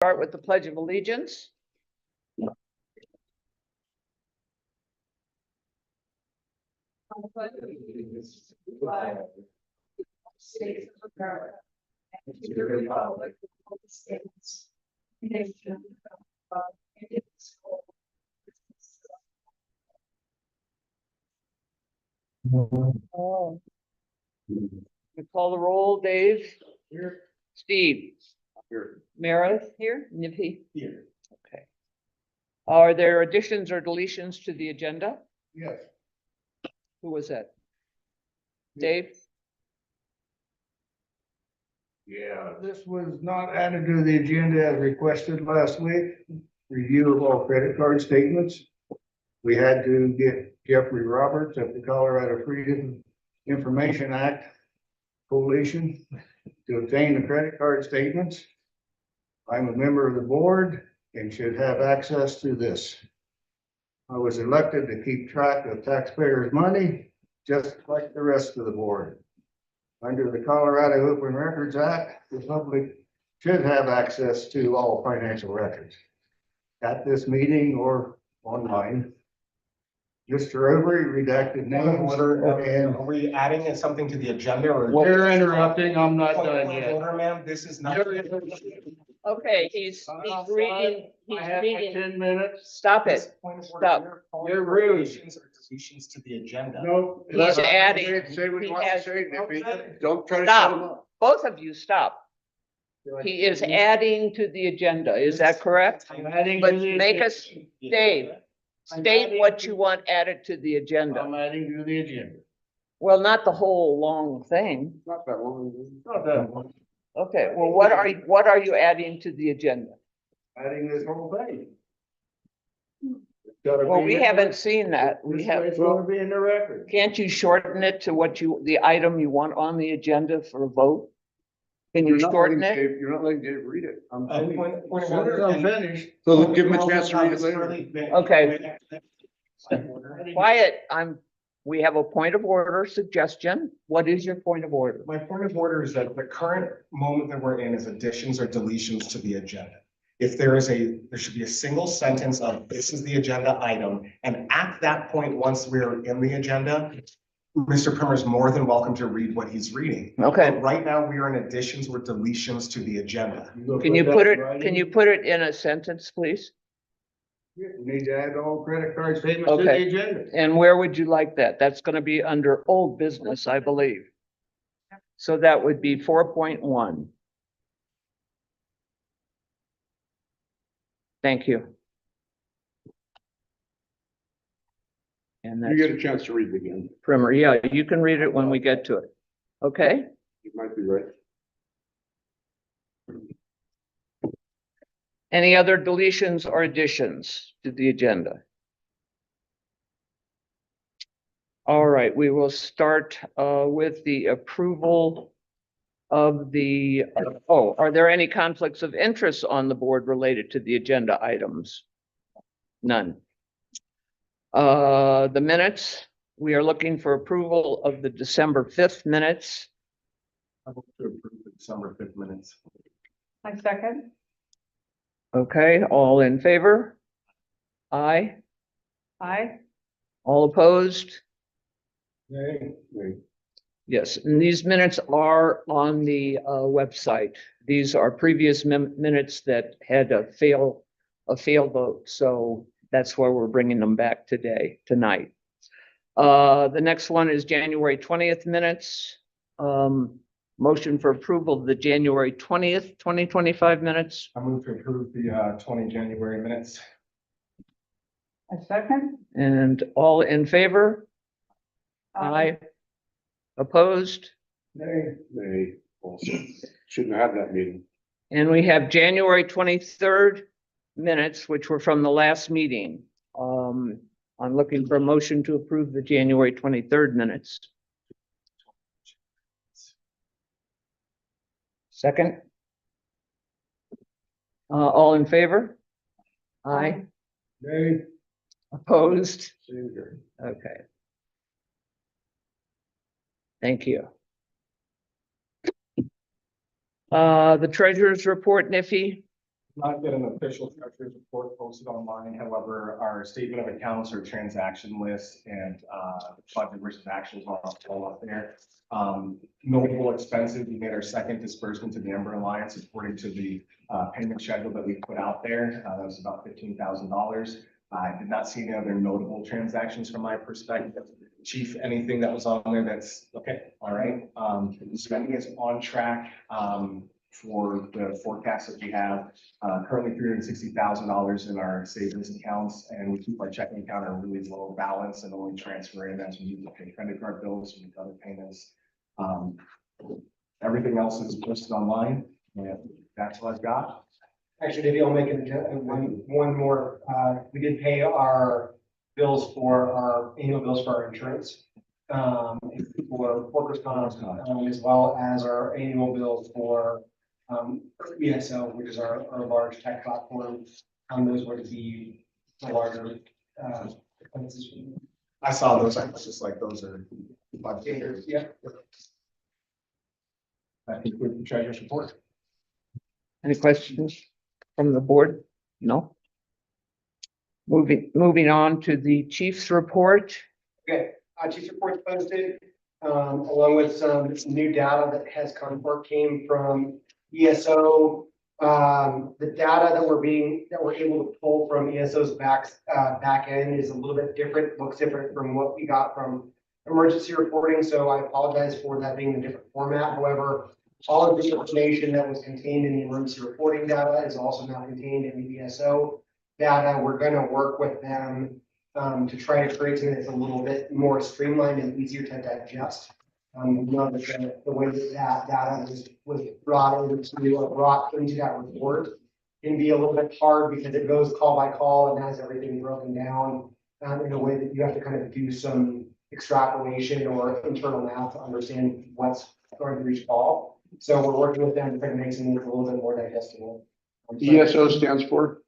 Start with the Pledge of Allegiance. States of America, and to the republic for the states, nation of God, indivisible. Oh. We call the roll. Dave? Here. Steve? Here. Meredith? Here. Nippy? Here. Okay. Are there additions or deletions to the agenda? Yes. Who was that? Dave? Yeah, this was not added to the agenda as requested last week. Review of all credit card statements. We had to get Jeffrey Roberts of the Colorado Freedom Information Act Coalition to obtain the credit card statements. I'm a member of the board and should have access to this. I was elected to keep track of taxpayers' money, just like the rest of the board. Under the Colorado Open Records Act, the public should have access to all financial records at this meeting or online. Mr. Overy, redacted names. And Are we adding something to the agenda or? you're interrupting, I'm not done yet. Order, ma'am, this is not. Okay, he's reading, I he's have reading. 10 minutes. Stop it. Stop. You're rude. Deletions or deletions to the agenda. No. He's adding. Say what He you want to has- say, Nippy. Don't try to Stop. shut him up. Both of you, stop. He is adding to the agenda. Is that correct? I'm adding But to the. make us, Dave, state what you want added to the agenda. I'm adding to the agenda. Well, not the whole long thing. Not that long. Not that long. Okay, well, what are you adding to the agenda? Adding this whole thing. Well, we haven't seen that. We have, It's gonna be in the record. can't you shorten it to what the item you want on the agenda for a vote? Can you shorten it? You're not letting Dave read it. I'm Point of As soon as order, I'm and- finished. So give him a chance to read it later. Okay. Quiet, we have a point of order suggestion. What is your point of order? My point of order is that the current moment that we're in is additions or deletions to the agenda. If there should be a single sentence of this is the agenda item, and at that point, once we're in the agenda, Mr. Primer is more than welcome to read what he's reading. Okay, But right now, we are in additions or deletions to the agenda. can you put it in a sentence, please? You need to add all credit card statements to the Okay. agenda. And where would you like that? That's gonna be under old business, I believe. So that would be 4.1. Thank you. And You get that's a chance to read it again. Primer. Yeah, you can read it when we get to it. Okay? You might be right. Any other deletions or additions to the agenda? All right, we will start with the approval of the, are there any conflicts of interest on the board related to the agenda items? None. The minutes, we are looking for approval of the December 5th minutes. I hope to approve the December 5th minutes. I second. Okay, all in favor? Aye. Aye. All opposed? Nay. Yes, and these minutes are on the website. These are previous minutes that had a failed vote, so that's why we're bringing them back tonight. The next one is January 20th minutes. Motion for approval of the January 20th, 2025 minutes. I move to approve the 20 January minutes. I second. And all in favor? Aye. Opposed? Nay. They also shouldn't have that meeting. And we have January 23rd minutes, which were from the last meeting. I'm looking for a motion to approve the January 23rd minutes. Second? All in favor? Aye. Nay. Opposed? Same here. Okay. Thank you. The treasurer's report, Niffy. Not get an official treasurer's report posted online, however, our statement of accounts or transaction list and budget versus actuals are all up there. Notable expenses, we made our second disbursement to the Ember Alliance according to the payment schedule that we put out there. That was about $15,000. I did not see any other notable transactions from my perspective. Chief, anything that was on there that's okay, all right. Spending is on track for the forecast that we have. Currently $360,000 in our savings accounts, and we keep our checking account at a really low balance and only transfer in as we need to pay credit card bills and other payments. Everything else is posted online, and that's what I've got. Actually, maybe I'll make one more. We did pay our bills for our annual bills for our insurance. For workers' comp, as well as our annual bill for ESO, which is our large tech platform. Those were to be the larger expenses. I saw those. I was just like, those are budget. Yeah. I think with the treasurer's report. Any questions from the board? No? Moving on to the chief's report. Okay, chief's report posted, along with some new data that has came from ESO. The data that we're able to pull from ESO's back end is a little bit different, looks different from what we got from emergency reporting. So I apologize for that being a different format. However, all of the information that was contained in the emergency reporting data is also now contained in the ESO data. We're going to work with them to try to create something that's a little bit more streamlined and easier to digest. You know, the way that data was brought into that report can be a little bit hard because it goes call by call and has everything broken down in a way that you have to kind of do some extrapolation or internal math to understand what's going to reach call. So we're working with them to try to make something a little bit more digestible. ESO stands for?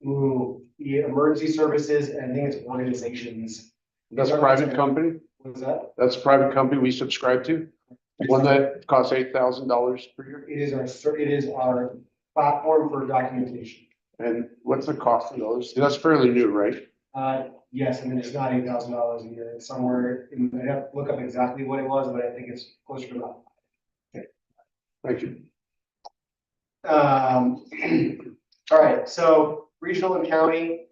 The emergency services, and I think it's organizations. That's a private company? What's that? That's a private company we subscribe to? One that costs $8,000 per year? It is our platform for documentation. And what's the cost of those? That's fairly new, right? Yes, I mean, it's not $8,000 a year. It's somewhere, I have to look up exactly what it was, but I think it's closer to about. Thank you. All right, so regional and county,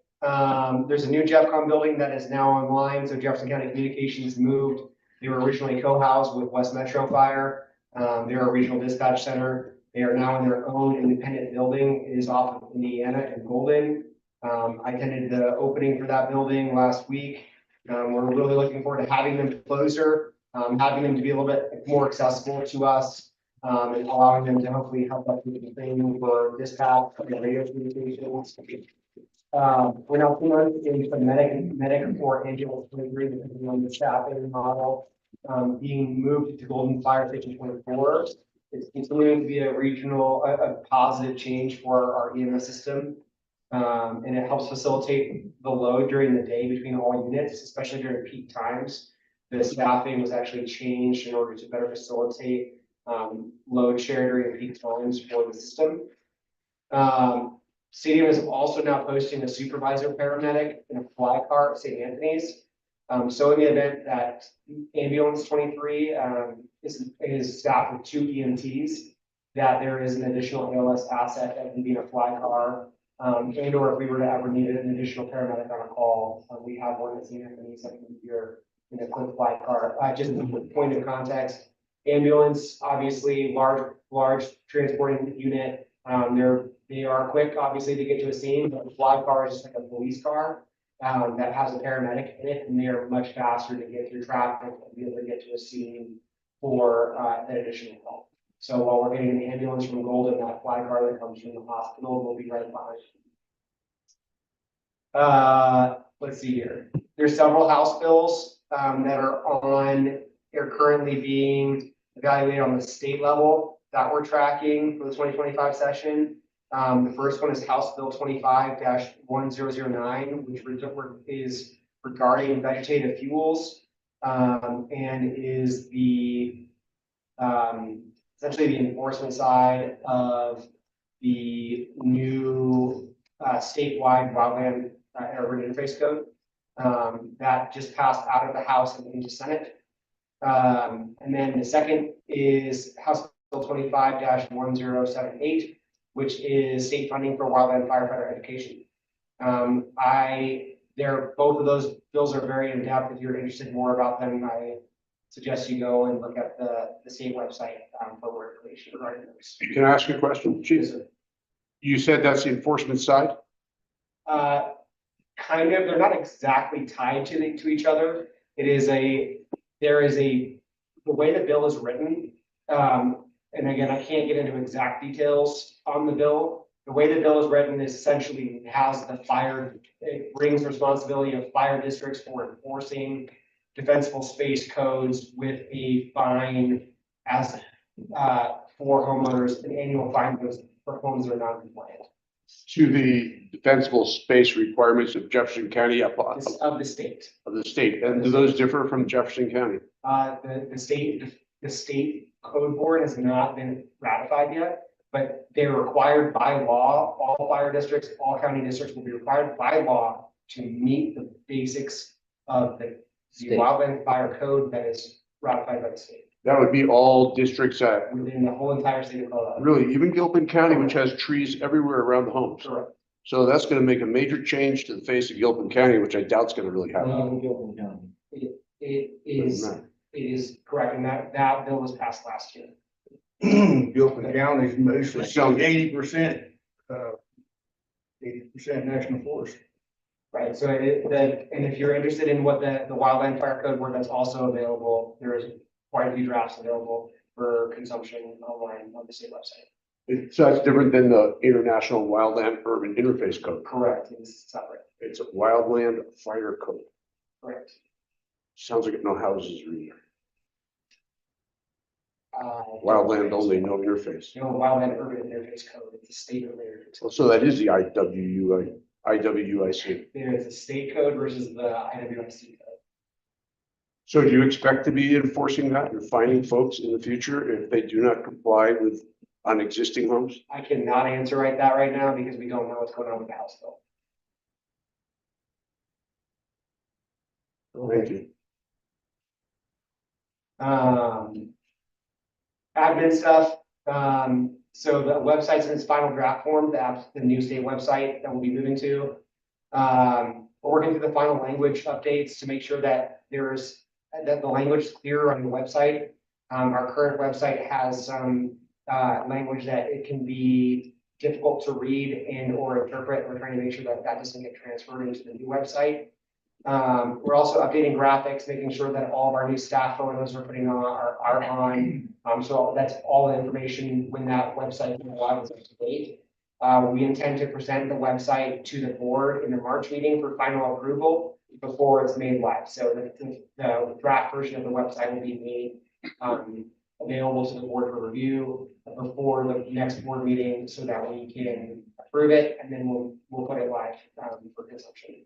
there's a new JeffCom building that is now online. So Jefferson County Communications moved. They were originally co-housed with West Metro Fire. They're a regional dispatch center. They are now in their own independent building. It is off of Indiana and Golden. I attended the opening for that building last week. We're really looking forward to having them closer, having them to be a little bit more accessible to us. And allowing them to hopefully help us with the training for dispatch and radio communications. We're now 2 months into medic or ambulance delivery, depending on the staffing model, being moved to Golden Fire Station 24. It's continuing to be a regional, a positive change for our EMS system. And it helps facilitate the load during the day between all units, especially during peak times. The staffing was actually changed in order to better facilitate load share during peak times for the system. Stadium is also now posting a supervisor paramedic in a fly car at St. Anthony's. So in the event that ambulance 23 is staffed with 2 EMTs, that there is an additional ALS asset that can be in a fly car, and or if we were to ever need an additional paramedic on a call, we have one at St. Anthony's that can be here in a quick fly car. Just a point of context. Ambulance, obviously large transporting unit. They are quick, obviously, to get to a scene, but the fly car is just like a police car that has a paramedic in it, and they are much faster to get through traffic and be able to get to a scene for that additional call. So while we're getting an ambulance from Golden, that fly car that comes from the hospital will be right behind. Let's see here. There's several House bills that are currently being evaluated on the state level that we're tracking for the 2025 session. The first one is House Bill 25-1009, which is regarding vegetative fuels, and is the essentially the enforcement side of the new statewide wildland urban interface code. That just passed out of the House and into Senate. And then the second is House Bill 25-1078, which is state funding for wildland firefighter education. Both of those bills are very in depth. If you're interested more about them, I suggest you go and look at the state website for more information regarding those. Can I ask you a question, Chief? Yes, sir. You said that's the enforcement side? Kind of, they're not exactly tied to each other. The way the bill is written, and again, I can't get into exact details on the bill. The way the bill is written is essentially has it brings responsibility of fire districts for enforcing defensible space codes with a fine as for homeowners, an annual fine for homes that are not compliant. To the defensible space requirements of Jefferson County Of the state. of the state, and do those differ from Jefferson County? The state code board has not been ratified yet, but they're required by law, all fire districts, all county districts will be required by law to meet the basics of the State. wildland fire code that is ratified by the state, That would be all districts that, within the whole entire state of Colorado. really, even Gilpin County, which has trees everywhere around the homes. Correct. So that's gonna make a major change to the face of Gilpin County, which I doubt is gonna really happen. It Doesn't matter. is correct, and that bill was passed last year. Gilpin County is mostly So- 80% national forest. Right, so and if you're interested in what the wildland fire code word, that's also available, there is quite a few drafts available for consumption online on the state website. So that's different than the International Wildland Urban Interface Code. Correct, it's separate, It's a wildland fire code. correct. Sounds like no houses are either. Uh, Wildland only, no interface. No, wildland urban interface code, it's a state related. So that is the IWIC. There is a state code versus the IWIC code. So do you expect to be enforcing that and finding folks in the future if they do not comply with on existing homes? I cannot answer that right now because we don't know what's going on with the House bill. Thank you. Admin stuff, so the website's in its final draft form, the new state website that we'll be moving to. We're working through the final language updates to make sure that that the language is clear on the website. Our current website has some language that it can be difficult to read and or interpret. We're trying to make sure that doesn't get transferred into the new website. We're also updating graphics, making sure that all of our new staff photos we're putting on are on. So that's all the information when that website is live is up to date. We intend to present the website to the board in the March meeting for final approval before it's made live. So the draft version of the website will be made available to the board for review before the next board meeting so that we can approve it, and then we'll put it live for consumption.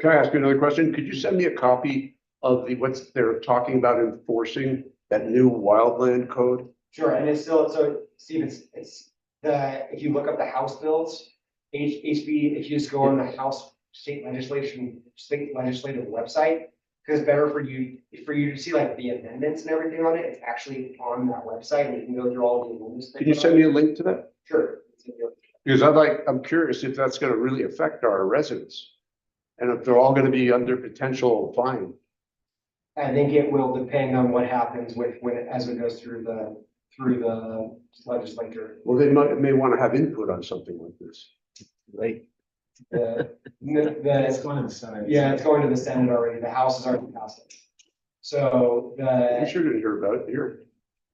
Can I ask you another question? Could you send me a copy of what they're talking about enforcing that new wildland code? Sure, and it's still, so Steve, it's if you look up the House bills, HB, if you just go on the House state legislative website, because it's better for you to see like the amendments and everything on it, it's actually on that website and you can go through all the amendments. Can you send me a link to that? Sure. Because I'm curious if that's gonna really affect our residents. And if they're all gonna be under potential fine. I think it will depend on what happens as it goes through the legislature. Well, may want to have input on something like this. Right. It's going to the Senate. Yeah, it's going to the Senate already. The House has already passed it. So I'm sure you're gonna hear about it here.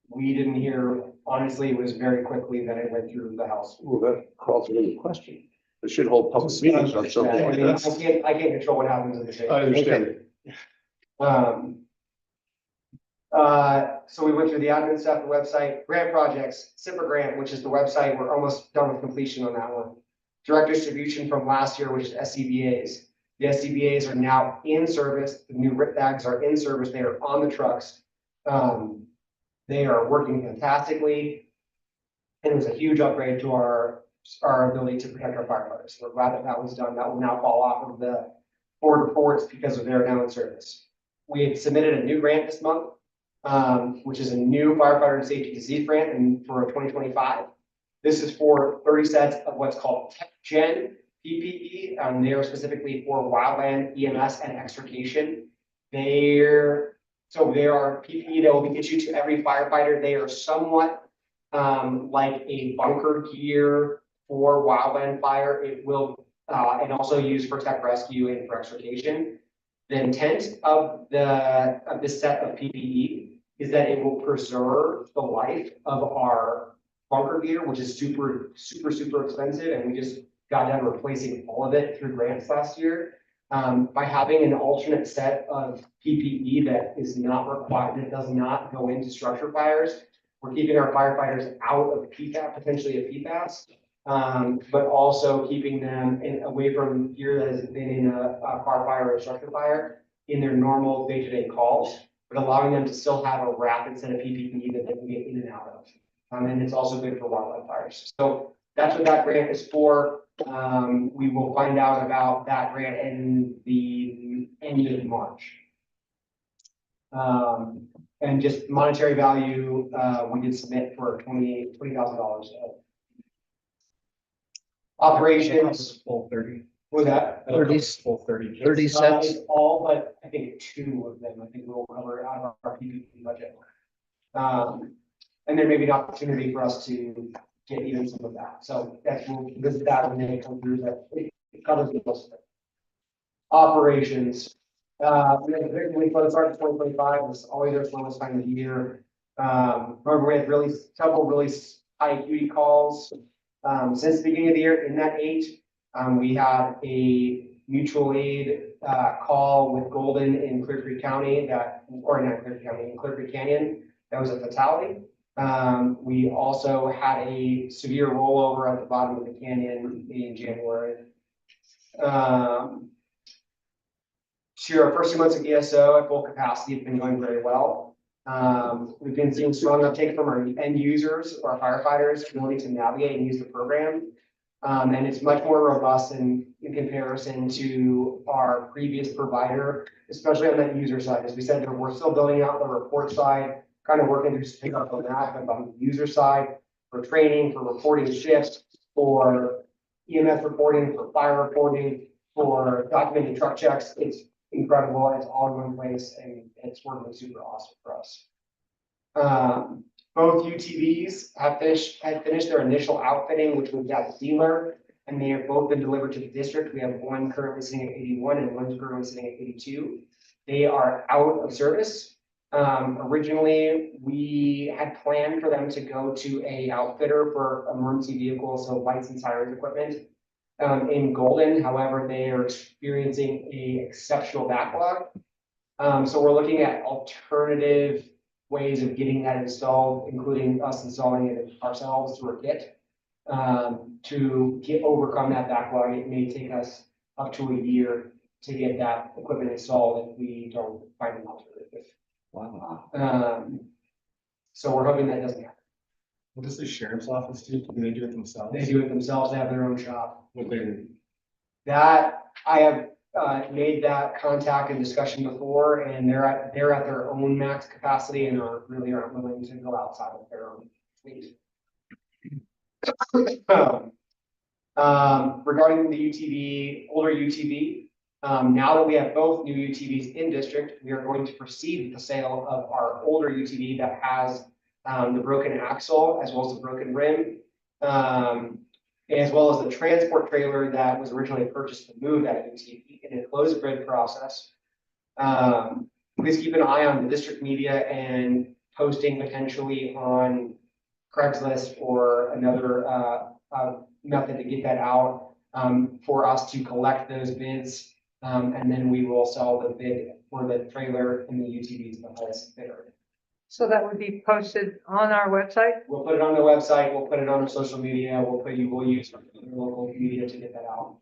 we didn't hear, honestly, it was very quickly that it went through the House. Well, that calls for any question. They should hold public meetings on something Yeah, I like mean, that. I can't control what happens in the state. I understand. So we went through the admin stuff, the website, grant projects, SIPR grant, which is the website. We're almost done with completion on that one. Direct distribution from last year, which is SCBA's. The SCBA's are now in service. The new RIP bags are in service. They are on the trucks. They are working fantastically. And it was a huge upgrade to our ability to protect our firefighters. So we're glad that that was done. That will now fall off of the board reports because of their now in service. We had submitted a new grant this month, which is a new firefighter and safety disease grant for 2025. This is for 30 sets of what's called Tech Gen PPE. They are specifically for wildland, EMS, and extrication. There are PPE that will get you to every firefighter. They are somewhat like a bunker gear for wildland fire. It will and also used for tech rescue and for extrication. The intent of this set of PPE is that it will preserve the life of our bunker gear, which is super expensive, and we just got done replacing all of it through grants last year. By having an alternate set of PPE that is not required, that does not go into structure fires, we're keeping our firefighters out of PFAS, potentially a PFAS, but also keeping them away from gear that has been in a car fire or a structure fire in their normal day-to-day calls, but allowing them to still have a rapid set of PPE that they can get in and out of. And it's also good for wildland fires. So that's what that grant is for. We will find out about that grant in the end of March. And just monetary value, we did submit for $20,000. Operations. Full 30. Was that? 30. Full 30. 30 sets. It's all but I think 2 of them, I think we'll cover out of our PPP budget. And there may be an opportunity for us to get even some of that. So we'll visit that when they come through, that it covers the most of it. Operations. We have a very really close start to 2025. It's always our slowest time of the year. Remember, we had several really high acuity calls since the beginning of the year. In that 8, we had a mutual aid call with Golden in Clear Creek County in Clear Creek Canyon. That was a fatality. We also had a severe rollover at the bottom of the canyon in January. Sure, our first 2 months of ESO at full capacity have been going very well. We've been seeing strong uptake from our end users, our firefighters, willing to navigate and use the program. And it's much more robust in comparison to our previous provider, especially on that user side. As we said, we're still building out the report side, kind of working through pick up on that, but on the user side, for training, for reporting shifts, for EMS reporting, for fire reporting, for documenting truck checks. It's incredible. It's all in one place, and it's working super awesome for us. Both UTVs had finished their initial outfitting, which was that dealer, and they have both been delivered to the district. We have one currently sitting at 81 and one's currently sitting at 82. They are out of service. Originally, we had planned for them to go to a outfitter for emergency vehicles, so lights and sirens equipment in Golden. However, they are experiencing an exceptional backlog. So we're looking at alternative ways of getting that installed, including us installing it ourselves through a kit. To overcome that backlog, it may take us up to a year to get that equipment installed if we don't find an alternative. Wow. So we're hoping that doesn't happen. What does the sheriff's office do? Do they do it themselves? They do it themselves, they have their own shop. What they, That, I have made that contact and discussion before, and they're at their own max capacity and aren't willing to go outside of their own fleet. Regarding the UTV, older UTV, now that we have both new UTVs in district, we are going to proceed with the sale of our older UTV that has the broken axle as well as the broken rim, as well as the transport trailer that was originally purchased to move that UTV in a closed bid process. Please keep an eye on the district media and posting potentially on Craigslist or another method to get that out for us to collect those bids. And then we will sell the bid for the trailer and the UTVs the highest bidder. So that would be posted on our website? We'll put it on the website, we'll put it on our social media, we'll use our local media to get that out.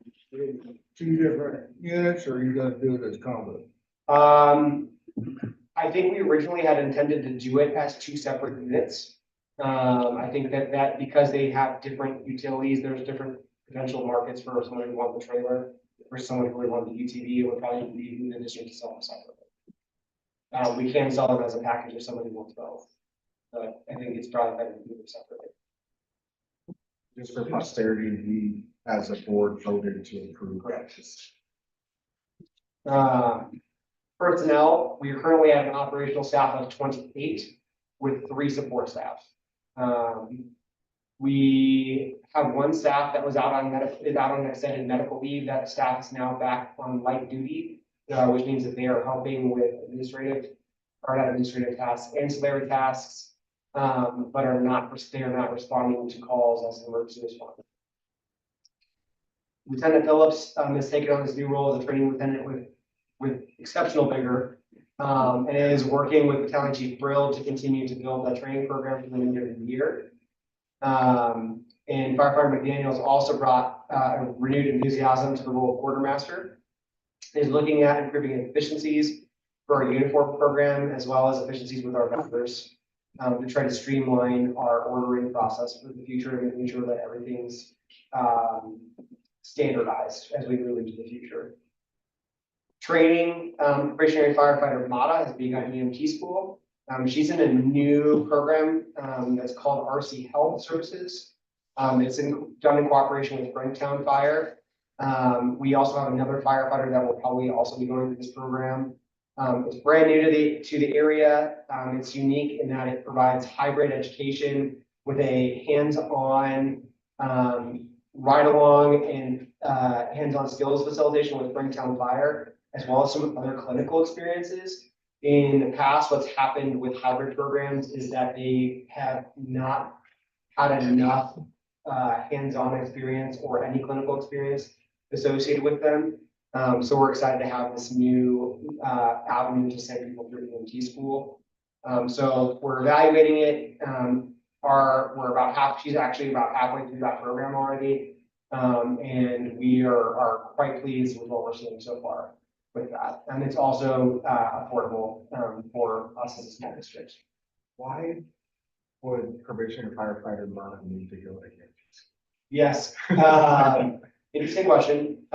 2 different units, or you gonna do it as combo? I think we originally had intended to do it as 2 separate units. I think that because they have different utilities, there's different potential markets for someone who wants the trailer, for someone who would want the UTV, it would probably be in the district to sell them separately. We can sell them as a package if somebody wants both, but I think it's probably better to do them separately. Just for posterity, we as a board voted to approve. Correct. Personnel, we currently have an operational staff of 28 with 3 support staff. We have 1 staff that was out on extended medical leave. That staff is now back on light duty, which means that they are helping with administrative tasks, ancillary tasks, but they are not responding to calls as an emergency responder. Lieutenant Phillips has taken on this new role as a training lieutenant with exceptional vigor, and is working with Battalion Chief Brill to continue to build that training program for the remainder of the year. And Firefighter McDaniels also brought renewed enthusiasm to the role of quartermaster. He's looking at improving efficiencies for our uniform program as well as efficiencies with our vendors, to try to streamline our ordering process for the future and making sure that everything's standardized as we move into the future. Training, probationary firefighter Mata has begun EMT school. She's in a new program that's called RC Health Services. It's done in cooperation with Springtown Fire. We also have another firefighter that will probably also be going through this program. It's brand new to the area. It's unique in that it provides hybrid education with a hands-on ride-along and hands-on skills facilitation with Springtown Fire, as well as some other clinical experiences. In the past, what's happened with hybrid programs is that they have not had enough hands-on experience or any clinical experience associated with them. So we're excited to have this new avenue to send people through EMT school. So we're evaluating it. We're about half, she's actually about halfway through that program already. And we are quite pleased with what we're seeing so far with that. And it's also affordable for us as a small district. Why would probationary firefighter not need to go again? Yes, interesting question.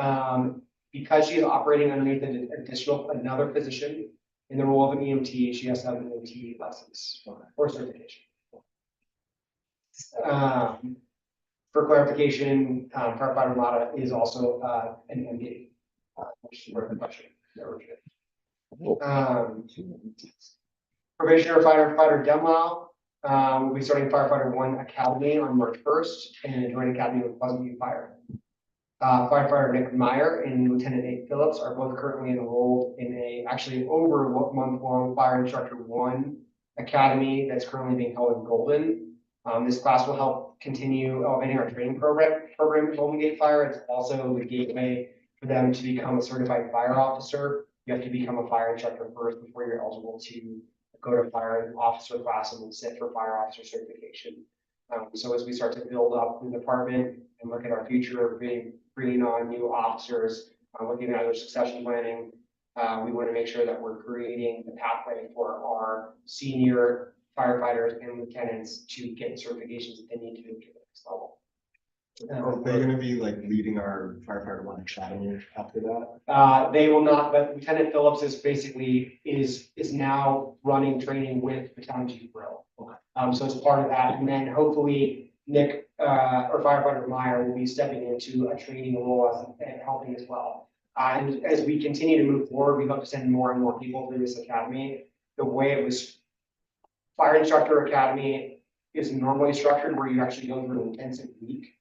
Because she is operating underneath another position in the role of an EMT, she has to have an EMT license or certification. For clarification, firefighter Mata is also an MD. Which is worth the question. Probationary firefighter Demlau will be starting Firefighter 1 Academy on March 1st and joining Academy with Pleasant View Fire. Firefighter Nick Meyer and Lieutenant Nate Phillips are both currently enrolled in actually over a month-long Fire Instructor 1 Academy that's currently being held in Golden. This class will help continue elevating our training program at Golden Gate Fire. It's also the gateway for them to become a certified fire officer. You have to become a fire instructor first before you're eligible to go to fire officer class and then sit for fire officer certification. So as we start to build up the department and look at our future, bringing on new officers, looking at other succession planning, we want to make sure that we're creating the pathway for our senior firefighters and lieutenants to get the certifications that they need to get to the next level. Are they going to be like leading our Firefighter 1 Academy after that? They will not, but Lieutenant Phillips is now running training with Battalion Chief Brill. So it's part of that, and then hopefully Nick or Firefighter Meyer will be stepping into a training role and helping as well. And as we continue to move forward, we hope to send more and more people through this academy. The way it was, Fire Instructor Academy is normally structured where you actually go through an intensive week.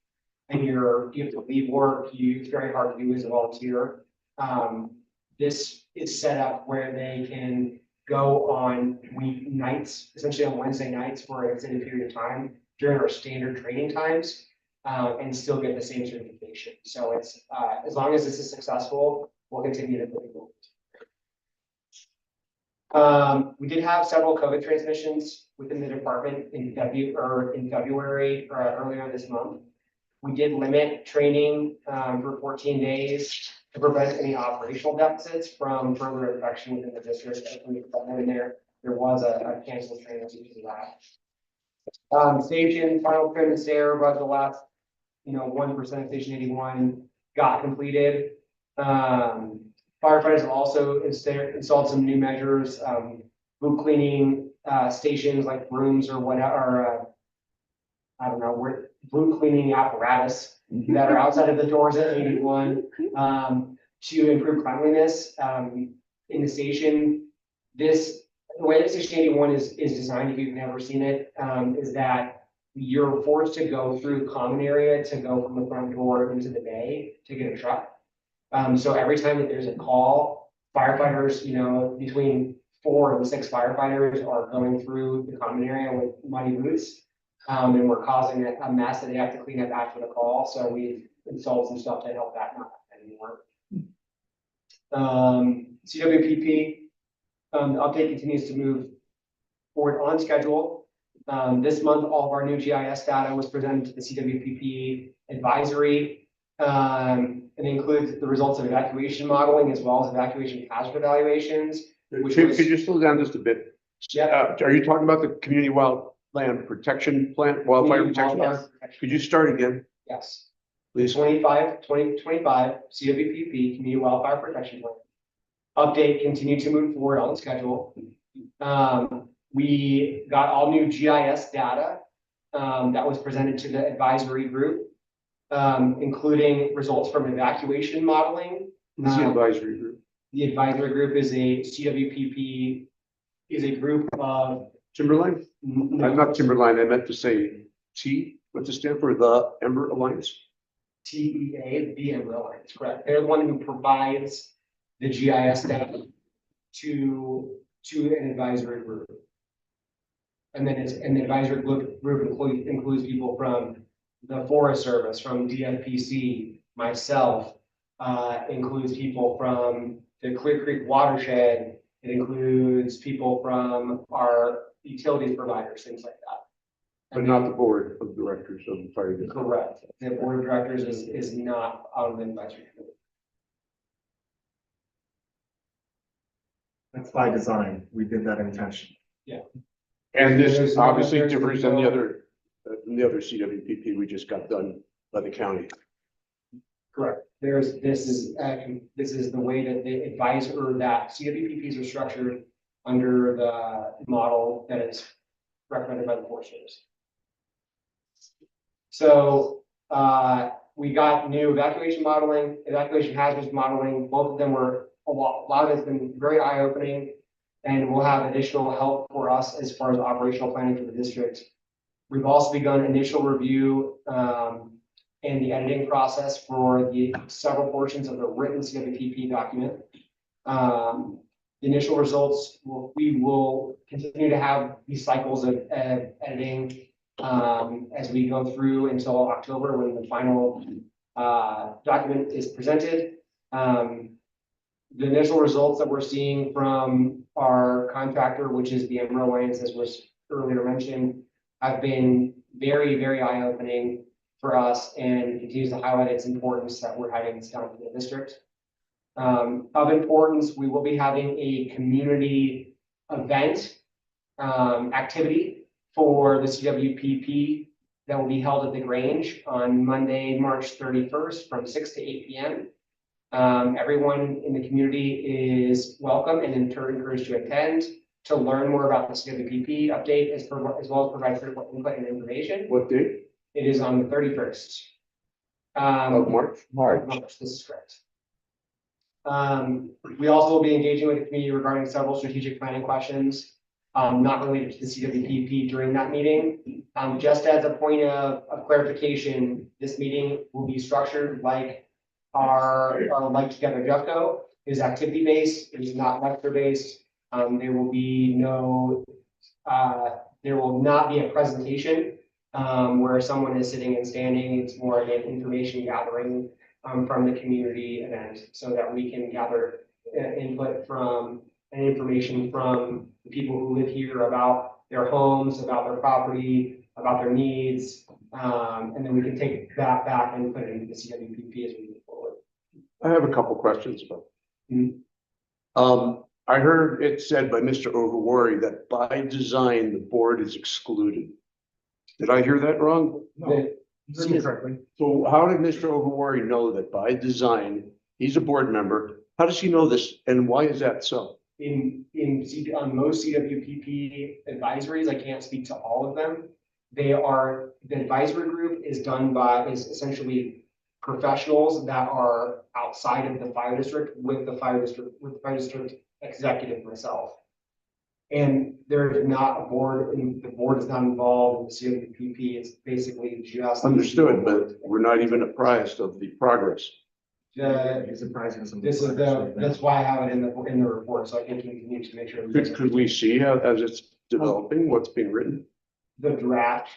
And you have to leave work, it's very hard to do as a volunteer. This is set up where they can go on weeknights, essentially on Wednesday nights for an extended period of time during our standard training times, and still get the same certification. So it's as long as this is successful, we'll continue to put people. We did have several COVID transmissions within the department in February earlier this month. We did limit training for 14 days to prevent any operational deficits from further infection within the district. There was a canceled training because of Station, final trim is there, but the last, 1% of Station 81 got completed. Firefighters have also installed some new measures, boot cleaning, stations like brooms or whatever, I don't know, boot cleaning apparatus that are outside of the doors at 81, to improve cleanliness, in the station. The way that Station 81 is designed, if you've never seen it, is that you're forced to go through the common area to go from the front door into the bay to get a truck. So every time that there's a call, firefighters, between 4 and 6 firefighters are going through the common area with muddy boots. And we're causing a mess that they have to clean up after the call. So we've installed some stuff to help that not happen anymore. CWPP, the update continues to move forward on schedule. This month, all of our new GIS data was presented to the CWPP advisory. It includes the results of evacuation modeling as well as evacuation hazard evaluations. Could you slow down just a bit? Yeah. Are you talking about the community wildland protection plan, wildfire protection plan? Could you start again, Yes. please? 2025 CWPP Community Wildfire Protection Plan. Update continued to move forward on schedule. We got all new GIS data that was presented to the advisory group, including results from evacuation modeling. Who's the advisory group? The advisory group is a CWPP, is a group of. Timberline? I'm not Timberline, I meant to say what's it stand for? The Ember Alliance? TEA, the Ember Alliance, correct. They're the one who provides the GIS data to an advisory group. And then the advisory group includes people from the Forest Service, from DFPC, myself, includes people from the Clear Creek watershed. It includes people from our utilities providers, things like that. But not the board of directors of the fire district. Correct. The board of directors is not on the advisory committee. That's by design. We did that intentionally. And this There's obviously no- differs than the other CWPP we just got done by the county. Correct. This is the way that the advisor, that CWPPs are structured under the model that is recommended by the Forest Service. So, we got new evacuation modeling, evacuation hazards modeling. Both of them were a lot of it's been very eye-opening, and will have additional help for us as far as operational planning for the district. We've also begun initial review, and the editing process for the several portions of the written CWPP document. The initial results, we will continue to have these cycles of editing as we go through until October, when the final document is presented. The initial results that we're seeing from our contractor, which is the Ember Alliance, as was earlier mentioned, have been very, very eye-opening for us, and continues to highlight its importance that we're having this down to the district. Of importance, we will be having a community event activity for the CWPP that will be held at the Grange on Monday, March 31st from 6 to 8 p.m. Everyone in the community is welcome and encouraged to attend to learn more about the CWPP update, as well as provide critical input and information. What date? It is on the 31st. Of March? March, this is correct. We also will be engaging with the community regarding several strategic planning questions, not related to the CWPP during that meeting. Just as a point of clarification, this meeting will be structured like our Like Together Jeffco. It is activity-based, it is not lecture-based. There will not be a presentation where someone is sitting and standing. It's more of an information gathering from the community event, so that we can gather input from and information from the people who live here about their homes, about their property, about their needs, and then we can take that back and put it into the CWPP as we move forward. I have a couple questions about. Mhm. I heard it said by Mr. Oguwari that by design, the board is excluded. Did I hear that wrong? No, you heard me correctly. So how did Mr. Overwary know that by design, he's a board member? How does he know this and why is that so? On most CWPP advisories, I can't speak to all of them. The advisory group is essentially professionals that are outside of the fire district with the fire district executive myself. And there is not a board, and the board is not involved in the CWPP. It's basically just. Understood, but we're not even apprised of the progress. He's surprising us. That's why I have it in the report, so I think we need to make sure. Could we see how, as it's developing, what's being written? The draft,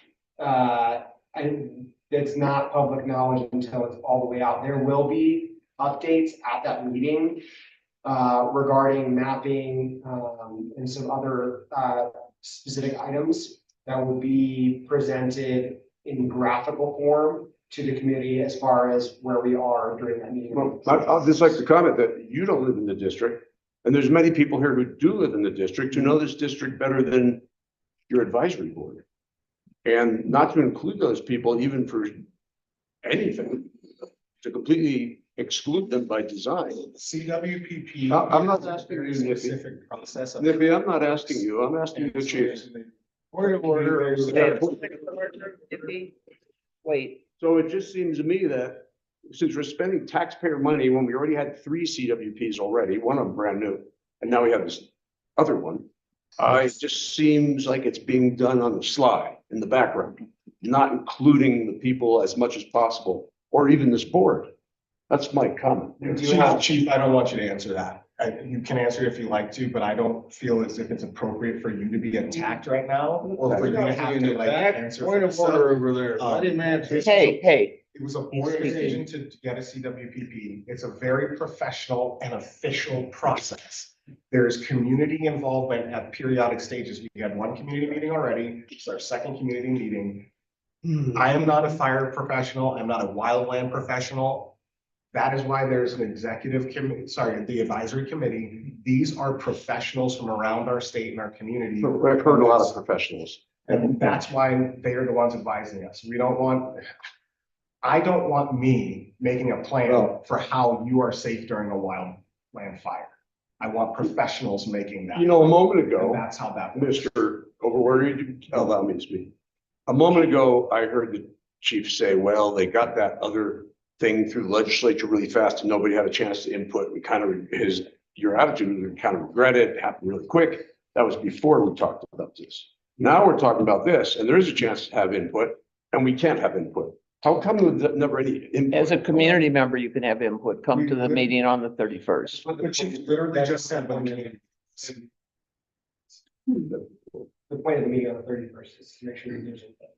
it's not public knowledge until it's all the way out. There will be updates at that meeting regarding mapping and some other specific items that will be presented in graphical form to the community as far as where we are during that meeting. Well, I'll just like to comment that you don't live in the district, and there's many people here who do live in the district who know this district better than your advisory board. And not to include those people even for anything, to completely exclude them by design. CWPP. I'm not has a asking very you, Nippy. Specific process. of- Nippy, I'm not asking you, I'm asking the chief. Point of order. Wait, So it just seems to me that since we're spending taxpayer money when we already had 3 CWPs already, one of them brand new, and now we have this other one. It just seems like it's being done on the sly in the background, not including the people as much as possible, or even this board. That's my comment. Chief, I don't want you to answer that. You can answer if you like to, but I don't feel as if it's appropriate for you to be attacked right now, or for you to have to like answer. Point for of yourself. order over there. Let him answer. hey, It was a board decision to get a CWPP. It's a very professional and official process. There's community involvement at periodic stages. We had one community meeting already. It's our second community meeting. I am not a fire professional. I'm not a wildland professional. That is why there's an executive committee, the advisory committee. These are professionals from around our state and our community. I've heard a lot of professionals. And that's why they are the ones advising us. I don't want me making a plan for how you are safe during a wildland fire. I want professionals making that. You know, a moment And ago, that's how that works. Mr. Overwary, allow me to speak. A moment ago, I heard the chief say, well, they got that other thing through the legislature really fast and nobody had a chance to input. Your attitude, we kind of regret it. It happened really quick. That was before we talked about this. Now we're talking about this and there is a chance to have input and we can't have input. How come there's never any input? as a community member, you can have input, come to the meeting on the 31st. But Chief literally just said, but The point of the meeting on the 31st is to make sure there's input.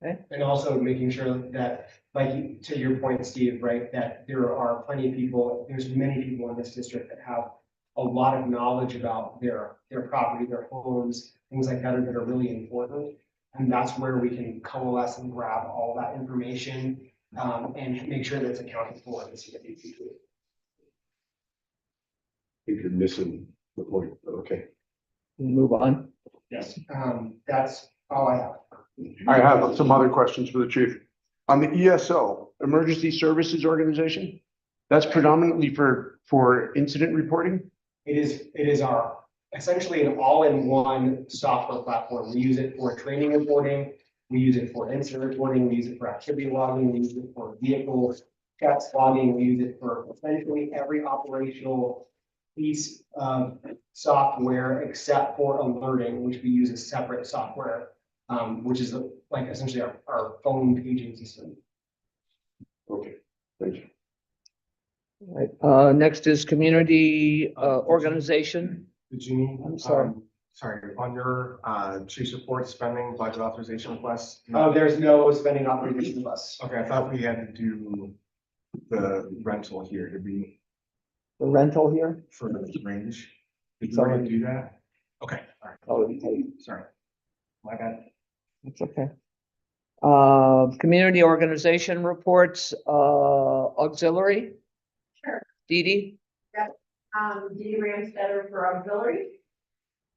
Okay. And also making sure that, like, to your point, Steve, right, that there are plenty of people, there's many people in this district that have a lot of knowledge about their property, their homes, things like that are really important. And that's where we can coalesce and grab all that information and make sure that it's accounted for in the CWPP. I think you're missing the point, but okay. Move on. Yes. That's all I have. I have some other questions for the chief. On the ESO, Emergency Services Organization, that's predominantly for incident reporting? It is our essentially an all-in-one software platform. We use it for training reporting. We use it for incident reporting. We use it for activity logging. We use it for vehicle checks logging. We use it for essentially every operational piece of software except for alerting, which we use a separate software, which is like essentially our phone paging system. Okay, thank you. Right, next is community, organization. Jeannie, I'm sorry. Sorry, on your chief's report, spending budget authorization requests. Oh, there's no spending authorization of us. Okay, I thought we had to do the rental here to be The rental here. for the range. Did It's you already already- do that? Okay, all right, Oh, sorry. My bad. it's okay. Community organization reports, auxiliary, Sure. Dee Dee. Dee Ramstetter for auxiliary.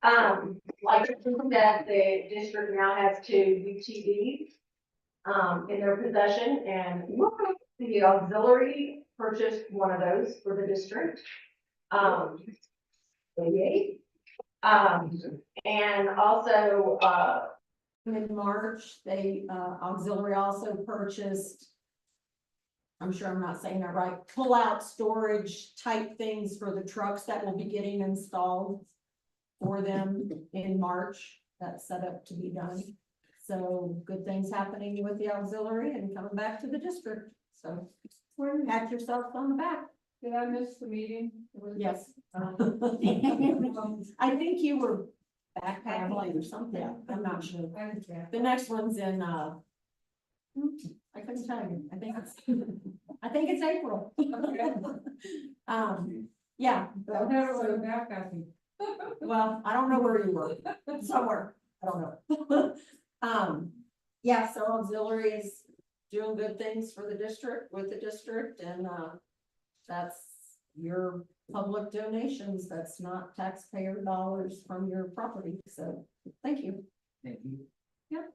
Like that the district now has two UTVs in their possession, and the auxiliary purchased one of those for the district. Yay. And also, in March, they, auxiliary also purchased, I'm sure I'm not saying that right, pull-out storage type things for the trucks that will be getting installed for them in March. That's set up to be done. So good things happening with the auxiliary and coming back to the district. So pat yourself on the back. Did I miss the meeting? Yes. I think you were backpacking or something. I'm not sure. The next one's in, I couldn't tell you. I think it's April. Yeah. Well, I don't know where you were. Somewhere. I don't know. Yeah, so auxiliary is doing good things for the district, with the district, and, that's your public donations. That's not taxpayer dollars from your property. So, thank you. Thank you. Yep.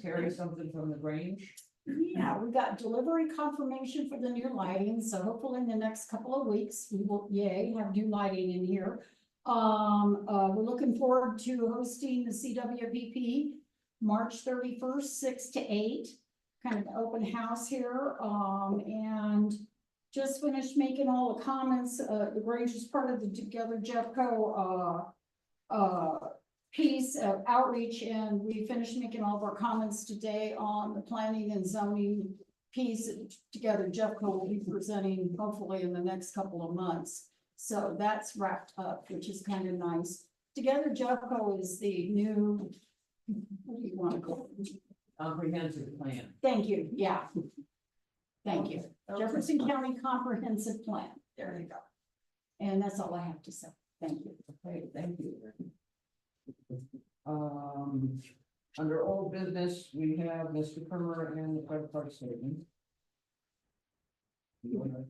Terry, something from the Grange? Yeah, we got delivery confirmation for the new lighting, so hopefully in the next couple of weeks, we will, yay, have new lighting in here. We're looking forward to hosting the CWVP March 31st, 6 to 8, kind of an open house here, and just finished making all the comments. The Grange is part of the Together Jeffco piece of outreach, and we finished making all of our comments today on the planning and zoning piece. Together Jeffco will be presenting hopefully in the next couple of months. So that's wrapped up, which is kind of nice. Together Jeffco is the new, what do you want to call it? Comprehensive plan. Thank you, yeah. Thank you. Jefferson County Comprehensive Plan. There you go. And that's all I have to say. Thank you. Okay, thank you. Under old business, we have Mr. Kermer and the credit card statement. You wanna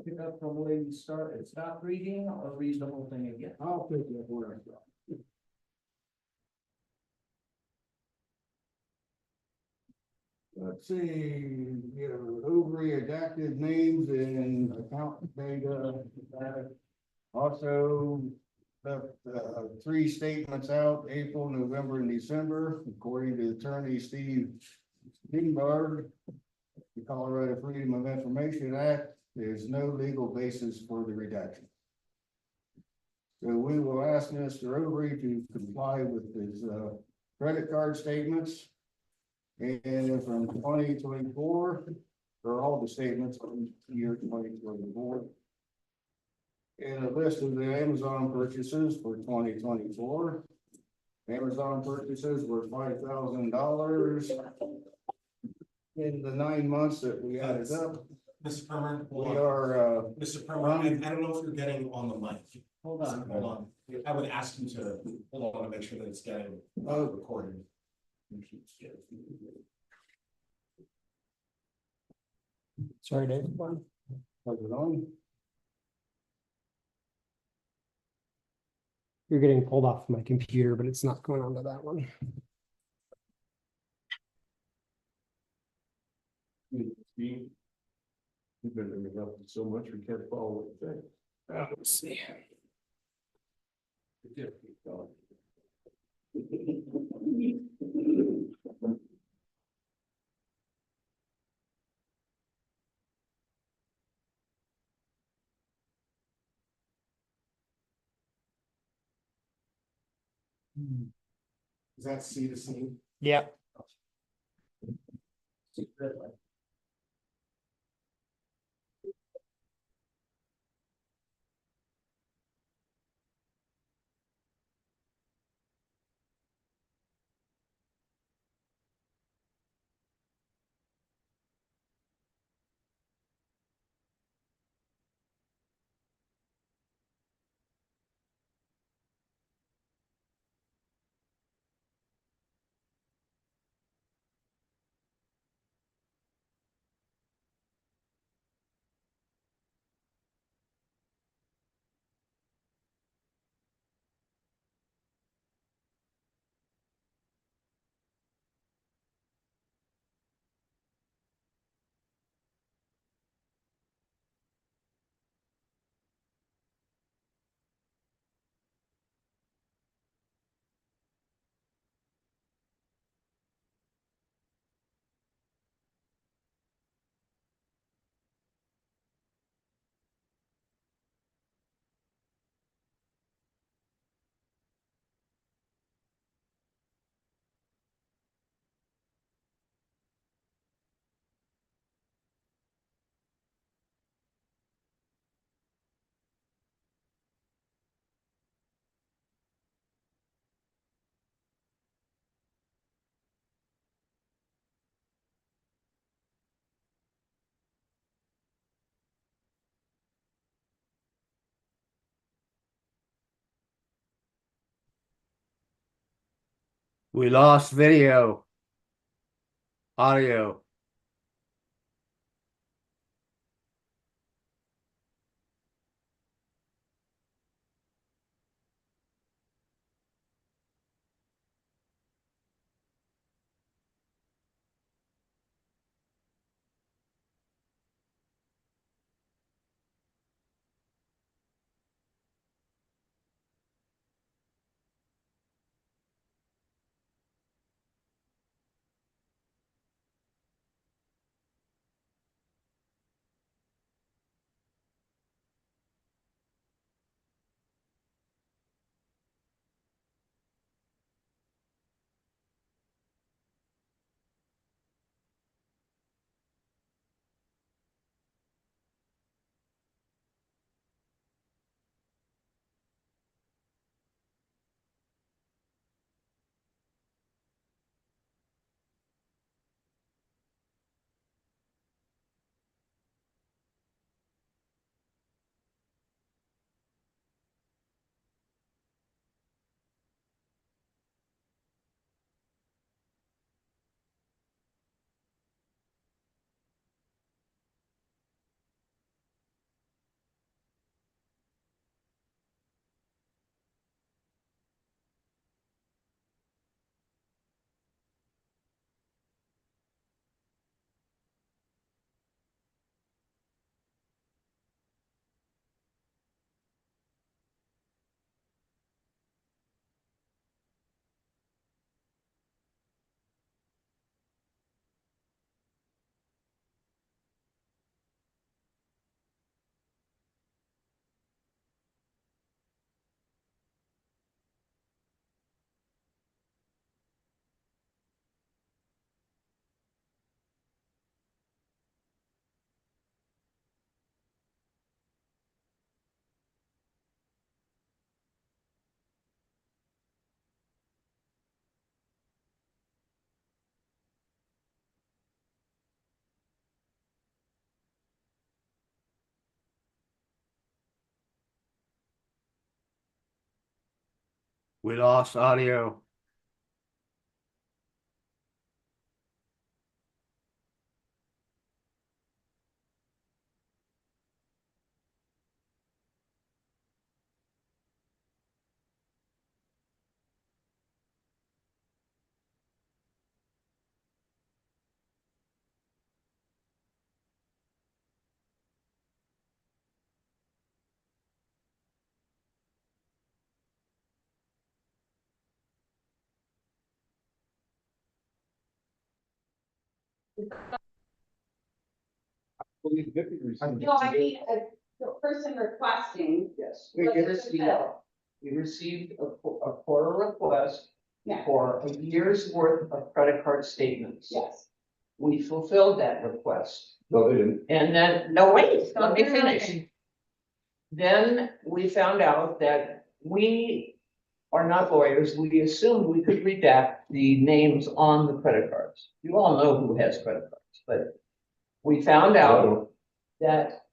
pick up from where you started, stop reading or read the whole thing again? I'll pick up where I got. Let's see, you know, overreactive names and account data. Also, the 3 statements out, April, November, and December, according to Attorney Steve Dingberg. The Colorado Freedom of Information Act, there's no legal basis for the redaction. So we will ask Mr. Overy to comply with his credit card statements. And from 2024, or all the statements from year 2024. And a list of the Amazon purchases for 2024. Amazon purchases were $5,000 in the 9 months that we added up. Mr. Permer, We are, Mr. Permer, I don't know if you're getting on the mic. Hold on. Hold on. I would ask you to hold on to make sure that it's getting recorded. sorry, Dave. Was it on? You're getting pulled off my computer, but it's not going onto that one. You've been interrupted so much, we can't follow what you say. Let's see. Is that C to C? Yep. We lost video. Audio. We lost audio. No, I mean, the person requesting. Yes. was fulfilled. We received a quarter request Yeah. for a year's worth of credit card statements. Yes. We fulfilled that request. No, they didn't. And then, no, wait, let me finish. Then we found out that we are not lawyers. We assumed we could redact the names on the credit cards. You all know who has credit cards, but we found out that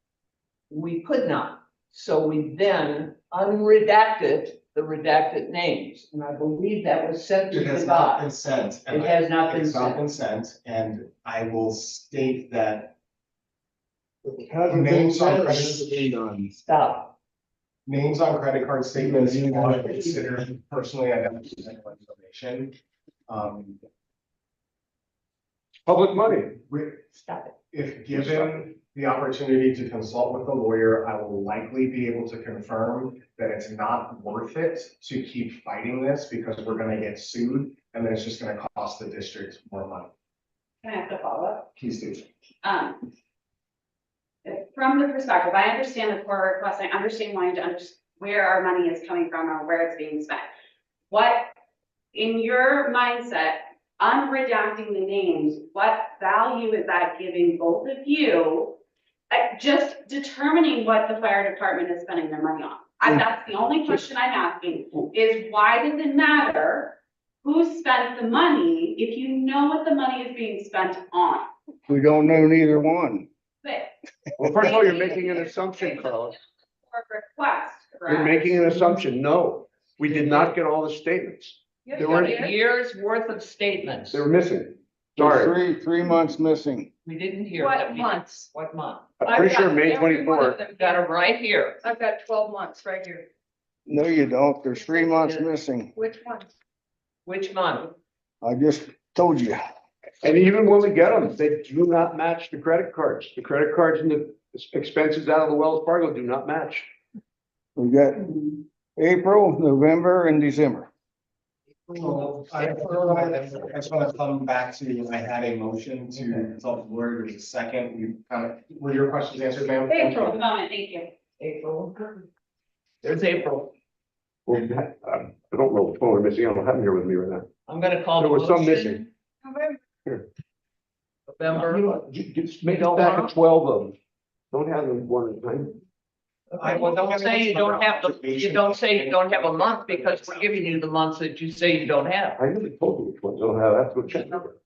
we could not. So we then unredacted the redacted names, and I believe that was sent to It has the not been guy. sent. It has not been It's not sent. been sent, and I will state that Hasn't been names on said. credit, Stop. names on credit card statements are considered personally identifiable information. Public money. Stop it. If given the opportunity to consult with a lawyer, I will likely be able to confirm that it's not worth it to keep fighting this because we're gonna get sued and then it's just gonna cost the district more money. Can I have the follow-up? Please do. From the perspective, I understand the core request, I understand wanting to understand where our money is coming from or where it's being spent. What, in your mindset, unredacting the names, what value is that giving both of you? Just determining what the fire department is spending their money on. That's the only question I'm asking, is why does it matter who spent the money if you know what the money is being spent on? We don't know neither one. But Well, first of all, you're making an assumption, Carlos. for request, You're correct? making an assumption. No, we did not get all the statements. You've There were- got a year's worth of statements. They were missing. Sorry, Three months missing. We didn't hear. What that. months? What month? I'm pretty sure I've got May every one of 24th. them. Got it right here. I've got 12 months right here. No, you don't. There's 3 months missing. Which ones? Which month? I just told you. And even when we get them, they do not match the credit cards. The credit cards and the expenses out of the Wells Fargo do not match. We got April, November and December. So I just want to come back to, I had a motion to consult the board, there's a second, we kind of, were your questions answered, ma'am? April, moment, thank you. April. There's April. Well, I don't know which one we're missing. I don't have them here with me right now. I'm gonna call. There the was some motion. missing. You November. know what, just make You don't a stack want of 12 of them. Don't have them one at a time. Okay, well, don't say you don't have you don't say you don't have a month because we're giving you the months that you say you don't have. I really told you which ones I don't have. That's what check number.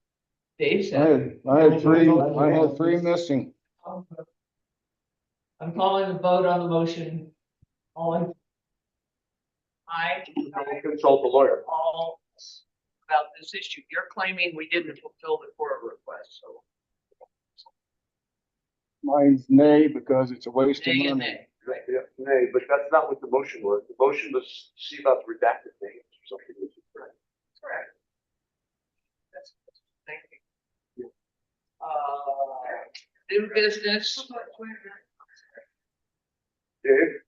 Dave I said. had three missing. I'm calling the vote on the motion. All in. I, Consult the lawyer. all about this issue. You're claiming we didn't fulfill the court request, so. Mine's nay because it's a waste of Nay and money. nay. Right, yeah, nay, but that's not what the motion was. The motion was to see about the redacted names or something. Right. Correct. That's, thank you. New business. Dave?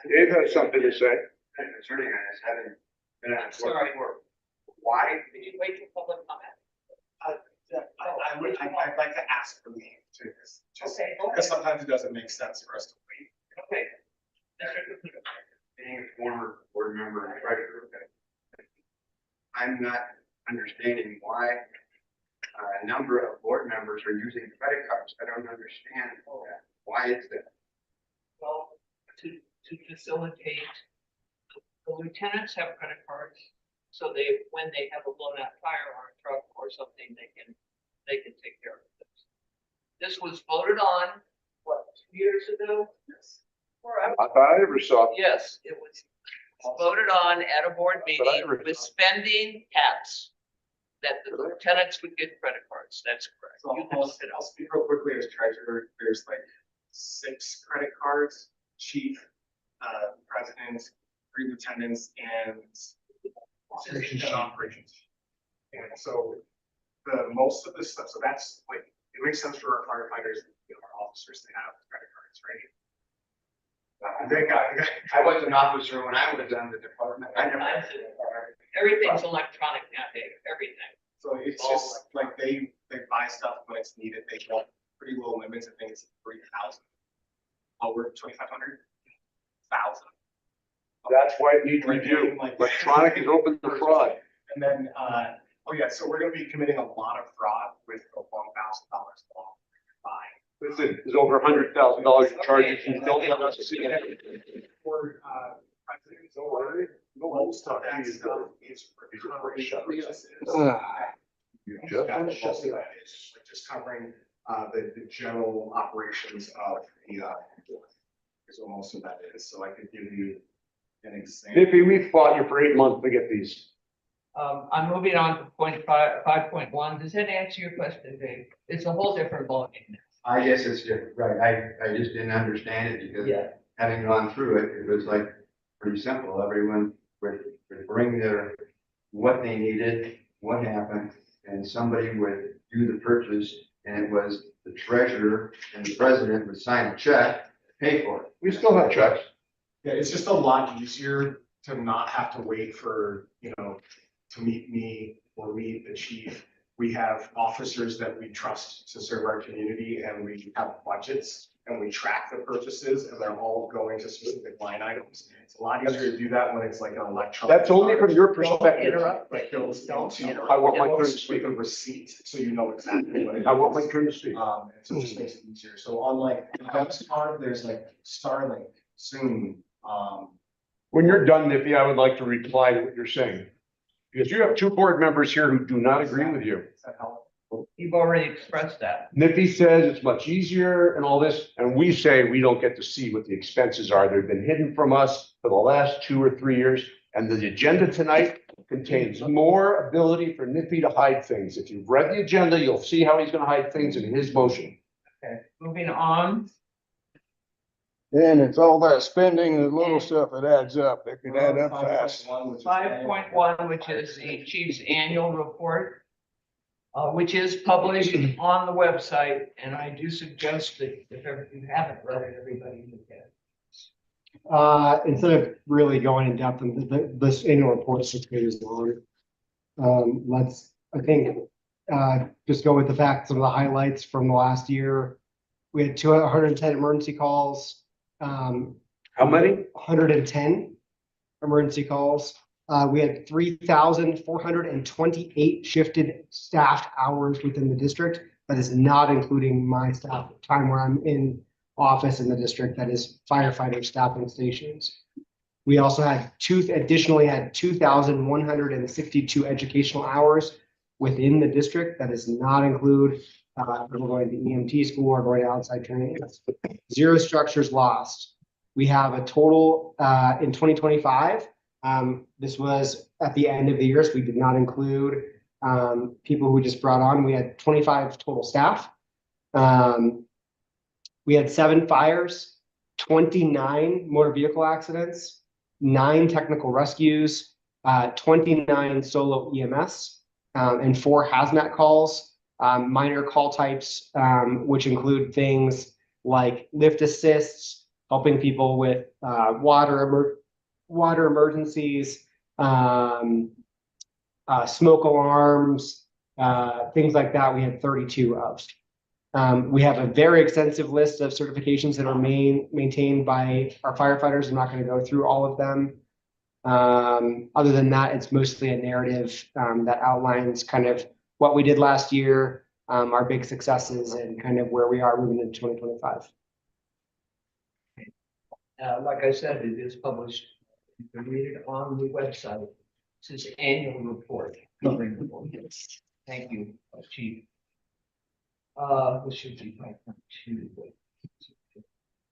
Dave has something to say. Concerning this, having been on. Sorry. Why? Did you wait for public comment? I'd like to ask for leave to this, just Okay, because sometimes it doesn't make sense for us to wait. Okay. Being a former board member and treasurer, I'm not understanding why a number of board members are using credit cards. I don't understand that. Why is that? Well, to facilitate, the lieutenants have credit cards. So they, when they have a blown out tire or a truck or something, they can take care of it. This was voted on, what, 2 years ago? Yes. I thought I ever saw. Yes, it was voted on at a board But I meeting never with saw. spending caps. That the lieutenants would get credit cards, that's correct. So You can look it I'll up. speak real quickly as treasurer, there's like 6 credit cards, chief, president, 3 lieutenants, and operations. And so most of this stuff, so that's like, it makes sense for our firefighters, our officers to have credit cards, right? I was an officer when I was on the department. I never. Everything's electronic nowadays, everything. So it's just like they buy stuff when it's needed, they want pretty low limits, I think it's 3,000. Over 2,500, 1,000. That's why it needs review. Electronic is open to fraud. And then, oh yeah, so we're gonna be committing a lot of fraud with a $1,000 long fine. Listen, there's over $100,000 in charges and don't have us to see it. For, presidents, or most of that stuff is recovery purchases. You Most just of that shut me up. is like just covering, the general operations of the, is what most of that is, so I could give you an example. Nippy, we fought you for 8 months to get these. I'm moving on to point 5.1. Does that answer your question, Dave? It's a whole different ballgame. I guess it's different, right? I just didn't understand it because having gone through it, it was like pretty simple. Everyone would bring what they needed, what happened, and somebody would do the purchase, and it was the treasurer and the president would sign a check, pay for it. We still have checks. Yeah, it's just a lot easier to not have to wait for, to meet me or meet the chief. We have officers that we trust to serve our community, and we have budgets and we track the purchases, and they're all going to specific line items. It's a lot easier to do that when it's like an electronic. That's only from your Don't perspective. interrupt. Like those, don't I want my turn to speak. with a receipt, so you know exactly what it is. I want my turn to speak. And so it just makes it easier. So on like the House card, there's like Starlink, Zoom, When you're done, Nippy, I would like to reply to what you're saying. Because you have 2 board members here who do not agree with you. Does that help? You've already expressed that. Nippy says it's much easier and all this, and we say we don't get to see what the expenses are. They've been hidden from us for the last 2 or 3 years. And the agenda tonight contains more ability for Nippy to hide things. If you've read the agenda, you'll see how he's gonna hide things in his motion. Okay, moving on. And it's all that spending, the little stuff that adds up. It can add up fast. 5.1, which is the chief's annual report, which is published on the website, and I do suggest that if you haven't read it, everybody look at it. Instead of really going in depth, and this annual report is 6 pages long. Just go with the fact, some of the highlights from the last year. We had 210 emergency calls. How many? 110 emergency calls. We had 3,428 shifted staffed hours within the district. That is not including my staff time where I'm in office in the district. That is firefighter staffing stations. We also had additionally had 2,162 educational hours within the district. That does not include people going to EMT school or going to outside training. 0 structures lost. We have a total in 2025. This was at the end of the year, so we did not include people who just brought on. We had 25 total staff. We had 7 fires, 29 motor vehicle accidents, 9 technical rescues, 29 solo EMS, and 4 hazmat calls. Minor call types, which include things like lift assists, helping people with water emergencies, smoke alarms, things like that. We had 32 of. We have a very extensive list of certifications that are maintained by our firefighters. I'm not going to go through all of them. Other than that, it's mostly a narrative that outlines kind of what we did last year, our big successes, and kind of where we are moving into 2025. Like I said, it is published. You can read it on the website. This is annual report covering the board. Thank you, Chief. This should be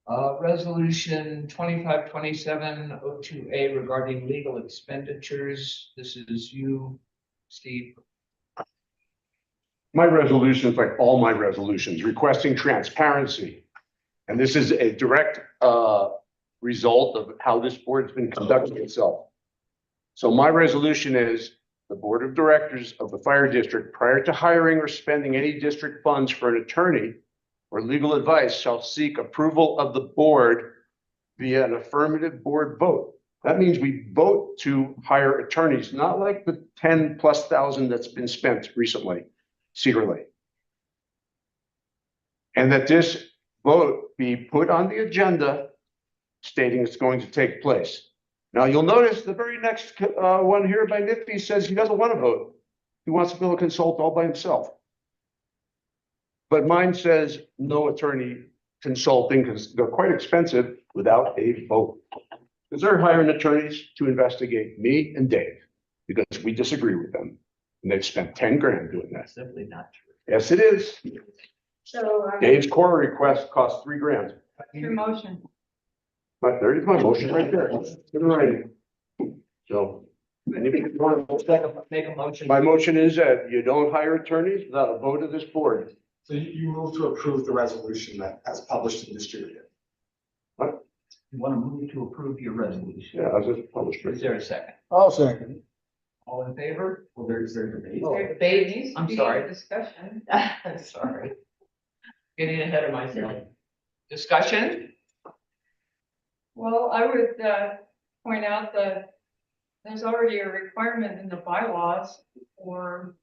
5.2. Resolution 2527-02A regarding legal expenditures. This is you, Steve. My resolution is like all my resolutions, requesting transparency. And this is a direct result of how this board's been conducting itself. So my resolution is the board of directors of the fire district, prior to hiring or spending any district funds for an attorney or legal advice, shall seek approval of the board via an affirmative board vote. That means we vote to hire attorneys, not like the 10,000+ that's been spent recently, secretly. And that this vote be put on the agenda stating it's going to take place. Now, you'll notice the very next one here by Nippy says he doesn't want to vote. He wants to be able to consult all by himself. But mine says no attorney consulting because they're quite expensive without a vote. Because they're hiring attorneys to investigate me and Dave because we disagree with them. And they've spent 10 grand doing that. Simply not true. Yes, it is. So, Dave's core request cost 3 grand. your motion. But there is my motion right there. Right. So. Anybody want to Make a motion. My motion is that you don't hire attorneys without a vote of this board. So you move to approve the resolution that as published and distributed. You want to move to approve your resolution? Yeah, as it's published. Is there a second? I'll second. All in favor? Well, is there debate? Oh, There babies, needs to I'm be sorry. Discussion. I'm sorry. Getting ahead of myself. Discussion? Well, I would, point out that there's already a requirement in the bylaws for,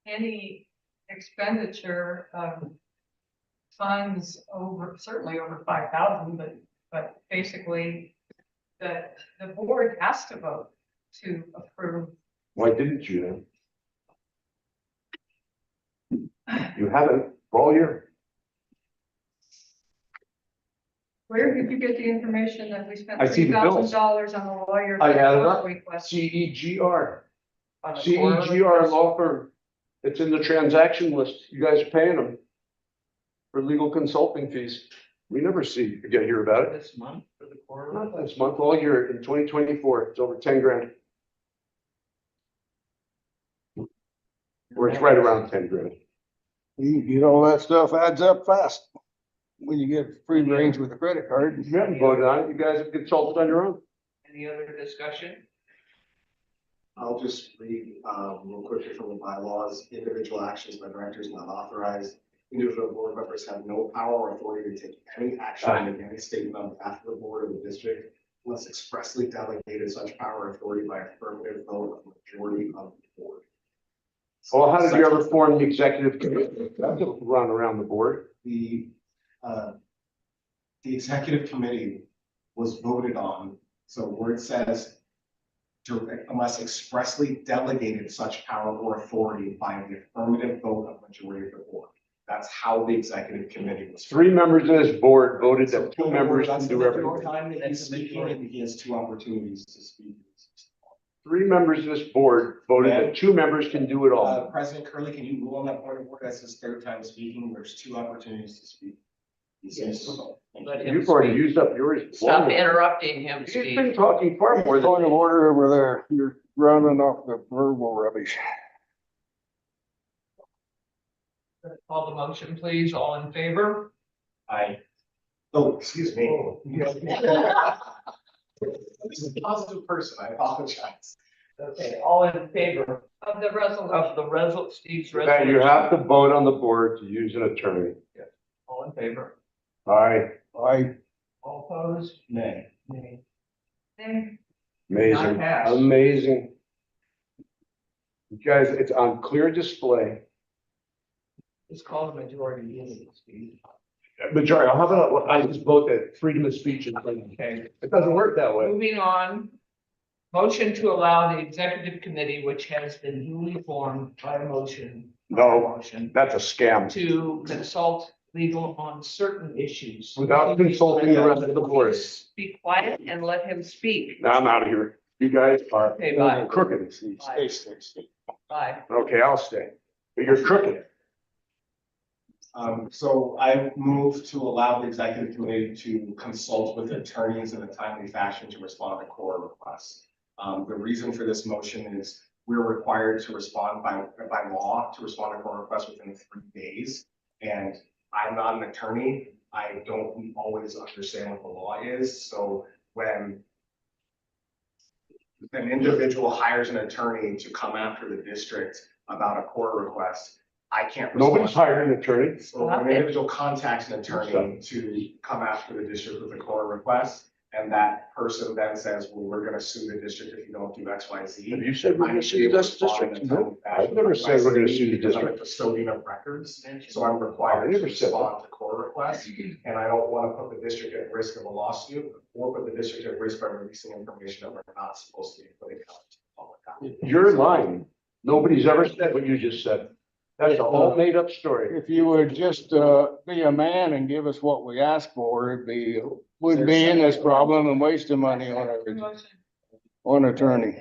any expenditure of funds over, certainly over 5,000, but basically that the board has to vote to approve. Why didn't you then? You haven't all year. Where did you get the information that we spent I see the bills. $3,000 on the lawyer? I added up. Request CEGR. on a quarterly CEGR basis? law firm. It's in the transaction list. You guys are paying them for legal consulting fees. We never hear about it. This month for the quarter. Not this month, all year in 2024, it's over 10 grand. Or it's right around 10 grand. You know, that stuff adds up fast. When you get free range with a credit card. You haven't voted on it, you guys have consulted on your own. Any other discussion? I'll just read, real quickly from the bylaws, individual actions by directors not authorized. Individual board members have no power or authority to take any action in any statement on behalf of the board of the district unless expressly delegated such power or authority by affirmative vote of majority of the board. Well, how did you ever form the executive committee? That's a run around the board. The executive committee was voted on, so where it says unless expressly delegated such power or authority by the affirmative vote of majority of the board. That's how the executive committee was. 3 members of this board voted that 2 members can do Every everything. time that he's speaking, and he has 2 opportunities to speak. 3 members of this board voted that 2 members can do it all. President Curley, can you rule on that point of order? That's his 3rd time speaking. There's 2 opportunities to speak. He seems to know. Thank you. Let him You've already speak. used up yours. Stop interrupting him, He's Steve. been talking far more than. Point of order over there. You're running off the verbal rubbish. Call the motion, please. All in favor? Oh, excuse me. This is a positive person. I apologize. Okay, all in favor Of the resolution. of the Steve's That resolution? you have to vote on the board to use an attorney. All in favor? Aye, All opposed? Nay. Nay. Then amazing, Not passed. amazing. You guys, it's on clear display. It's called a majority unity, Steve. Majority, how about I just vote that freedom of speech is, Okay, it doesn't work that way. moving on. Motion to allow the executive committee, which has been duly formed by motion. No. Motion That's a scam. to consult legal on certain issues. Without consulting the rest of the board. Please be quiet and let him speak. Now I'm out of here. You guys are Okay, bye. crooked. Stay. Bye. Okay, I'll stay. But you're crooked. So I move to allow the executive committee to consult with attorneys in a timely fashion to respond to core requests. The reason for this motion is we're required to respond by law to respond to core requests within 3 days. And I'm not an attorney. I don't always understand what the law is. So when an individual hires an attorney to come after the district about a core request, I can't. Nobody's respond. hired an attorney. So when an individual contacts an attorney to come after the district with a core request, and that person then says, well, we're gonna sue the district if you don't do X, Y, Z. Have you said we're I gonna need to sue be the able to respond district? in a timely No, fashion. I've never said we're gonna sue the Because I'm a district. custodian of records, so I'm required I to never said that. respond to core requests. And I don't wanna put the district at risk of a lawsuit or put the district at risk by releasing information that we're not supposed to be putting out to the public. You're lying. Nobody's ever said what you just said. That's a whole made up story. If you would just, be a man and give us what we asked for, wouldn't be in this problem and wasting money on attorney.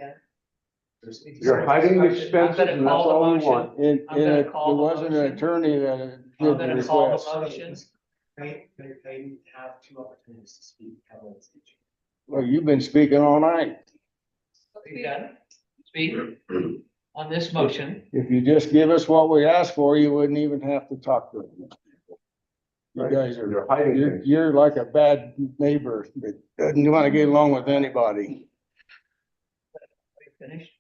You're hiding the expenses I'm gonna and that's call the all we motion. want. And I'm gonna it call the wasn't an motion. attorney that I'm did the gonna call request. the motion. They have 2 opportunities to speak. Well, you've been speaking all night. Are you done? Speak on this motion. If you just give us what we asked for, you wouldn't even have to talk to them. You guys are, You're hiding things. you're like a bad neighbor that doesn't want to get along with anybody. Are you finished?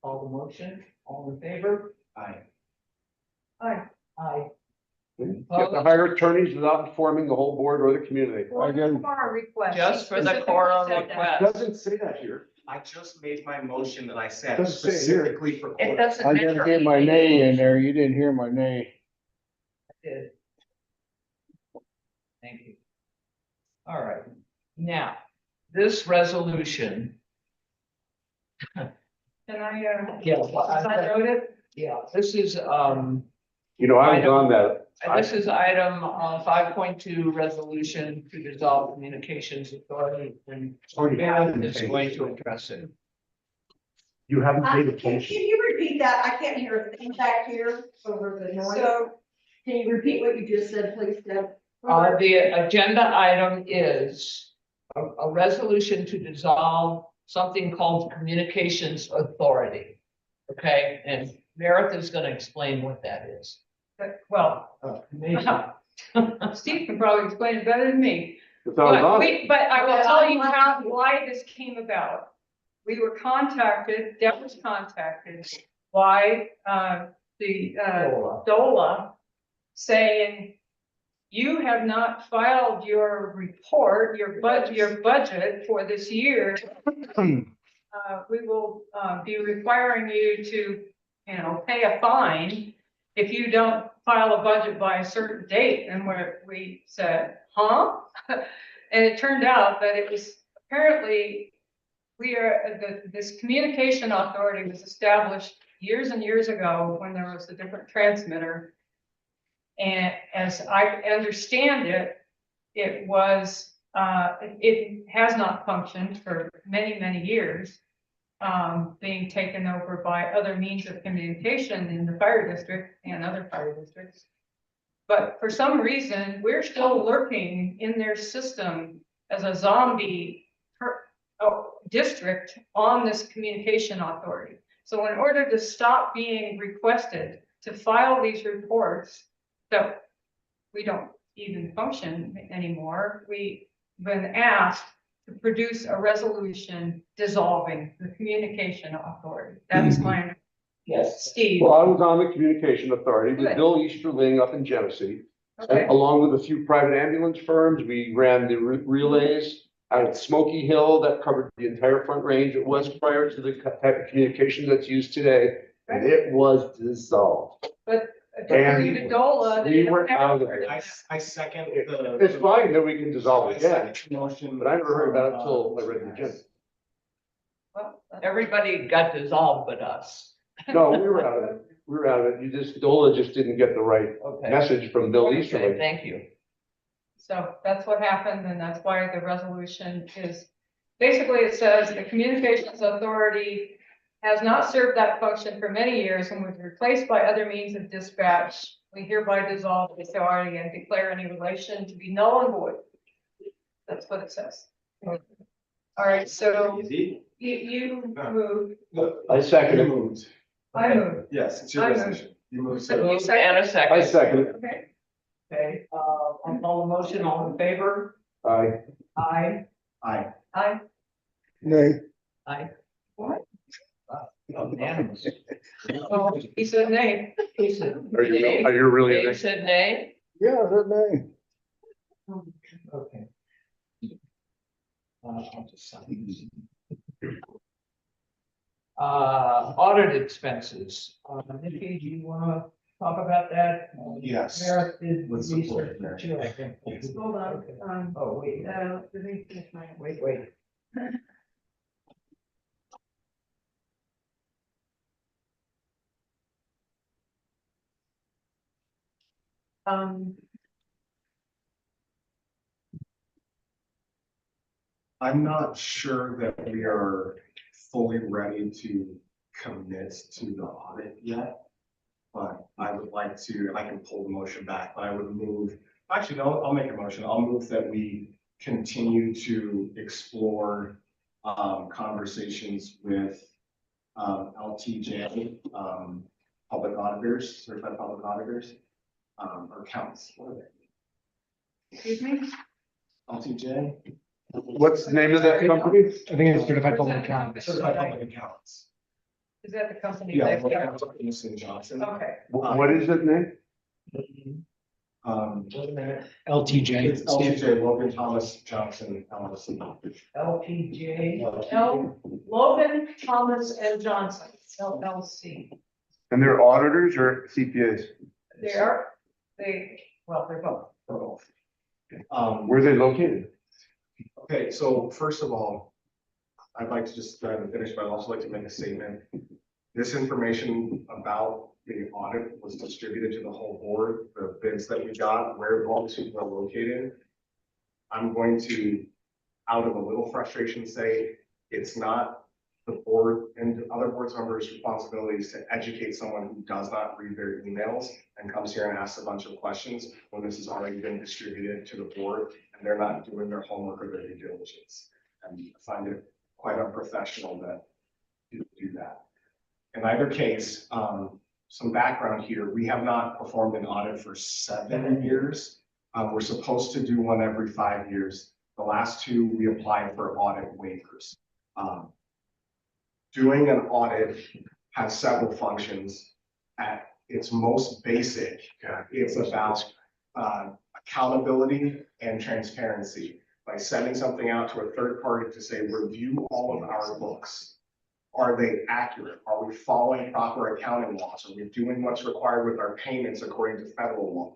Call the motion. All in favor? Aye. Aye. Aye. You have to hire attorneys without informing the whole board or the community. I guess- Our request. Just for the Specifically quorum said that. It request. doesn't say that here. I just made my motion that I said Doesn't say it here. specifically for. It doesn't. I didn't get my nay in there. You didn't hear my nay. Did. Thank you. All right, now, this resolution. Can I, Yeah. I wrote it? Yeah, this is, You know, I was on that. this is item 5.2, resolution to dissolve communications authority, and Matt is going to address it. You haven't paid Can attention. you repeat that? I can't hear a thing back here over the noise. So, can you repeat what you just said, please, Deb? The agenda item is a resolution to dissolve something called Communications Authority. Okay, and Meredith is gonna explain what that is. Well, Steve can probably explain it better than me. It's all But gone. but I will tell you why this came about. We were contacted, Deb was contacted by, the, DOLA saying, you have not filed your report, your budget for this year. We will, be requiring you to, pay a fine if you don't file a budget by a certain date. And we said, huh? And it turned out that it was apparently, this communication authority was established years and years ago when there was a different transmitter. And as I understand it, it was, it has not functioned for many, many years. Being taken over by other means of communication in the fire district and other fire districts. But for some reason, we're still lurking in their system as a zombie district on this communication authority. So in order to stop being requested to file these reports that we don't even function anymore, we've been asked to produce a resolution dissolving the communication authority. That's my, Yes. Steve. Well, I was on the Communication Authority with Good. Bill Easterling up in Genesee. Okay. Along with a few private ambulance firms, we ran the relays out at Smoky Hill that covered the entire Front Range. It was prior to the type of communication that's used today, and it was dissolved. But And according to DOLA, we they were don't out have. of it. I second the. It's fine that we can dissolve I it, yeah, second the motion. but I never heard about it until I read the agenda. Well, Everybody got dissolved but us. No, we were out of it. We were out of it. DOLA just didn't get the right Okay. message from Bill Okay, Easterling. thank you. So that's what happened, and that's why the resolution is, basically it says the Communications Authority has not served that function for many years and was replaced by other means of dispatch. We hereby dissolve the authority and declare any relation to be null and void. That's what it says. All right, so you moved, I second You it. moved. I moved. Yes, it's your I moved. resolution. You moved. So you Move and a second. I second it. Okay. Okay, I'll call the motion, all in favor? Aye. Aye. Aye. I, Nay. Aye. What? Unanimous. oh, he said nay. He said Are you, nay. are you really? Dave said nay? Yeah, that nay. Okay. I'll just sign this. Audit expenses. Nikki, do you wanna talk about that? Yes. Meredith did With support, research Mary. too, I think. hold on, Okay. um, Oh, wait, let me finish my. wait. Um, I'm not sure that we are fully ready to commit to the audit yet. But I would like to, I can pull the motion back, but I would move, actually, no, I'll make a motion. I'll move that we continue to explore conversations with LTJ, public auditors, certified public auditors, or accountants, what are they? excuse me? LTJ? What's the name of that company? I think it's certified public accountants. Certified public accountants. Is that the company? Yeah, that- Wilson Johnson. Okay, What is that name? LTJ. It's LTJ, Logan Thomas Johnson, LLC. LPJ. Logan, Thomas and Johnson, LLC. And they're auditors or CPAs? They're both. Where are they located? Okay, so first of all, I'd like to just finish, but I'd also like to make a statement. This information about the audit was distributed to the whole board, the bids that we got, where all these people are located. I'm going to, out of a little frustration, say it's not the board and other board members' responsibilities to educate someone who does not read their emails and comes here and asks a bunch of questions when this has already been distributed to the board and they're not doing their homework or their due diligence. And I find it quite unprofessional that you do that. In either case, some background here, we have not performed an audit for 7 years. We're supposed to do one every 5 years. The last 2, we applied for audit waivers. Doing an audit has several functions. At its most basic, it's about accountability and transparency. By sending something out to a third party to say, review all of our books. Are they accurate? Are we following proper accounting laws? Are we doing what's required with our payments according to federal law?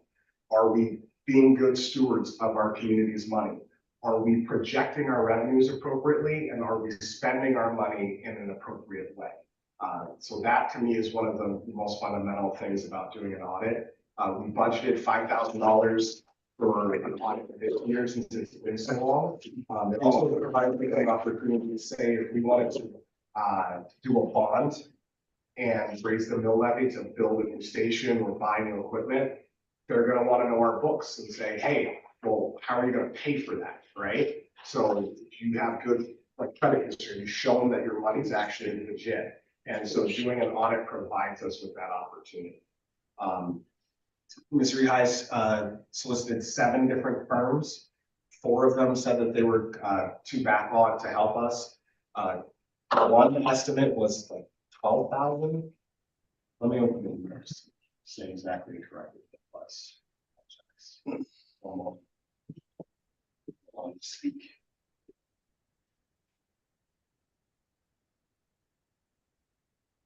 Are we being good stewards of our community's money? Are we projecting our revenues appropriately? And are we spending our money in an appropriate way? So that to me is one of the most fundamental things about doing an audit. We budgeted $5,000 for an audit for this year since it's been so long. It also provides me an opportunity to say if we wanted to do a bond and raise the mill levy to build a new station or buy new equipment, they're going to want to know our books and say, hey, well, how are you going to pay for that, right? So if you have good credit history, you show them that your money's actually legit. And so doing an audit provides us with that opportunity. Ms. Reheis solicited 7 different firms. 4 of them said that they were too backlogged to help us. One estimate was like 12,000. Let me open the numbers, say exactly correctly what it was. On speak.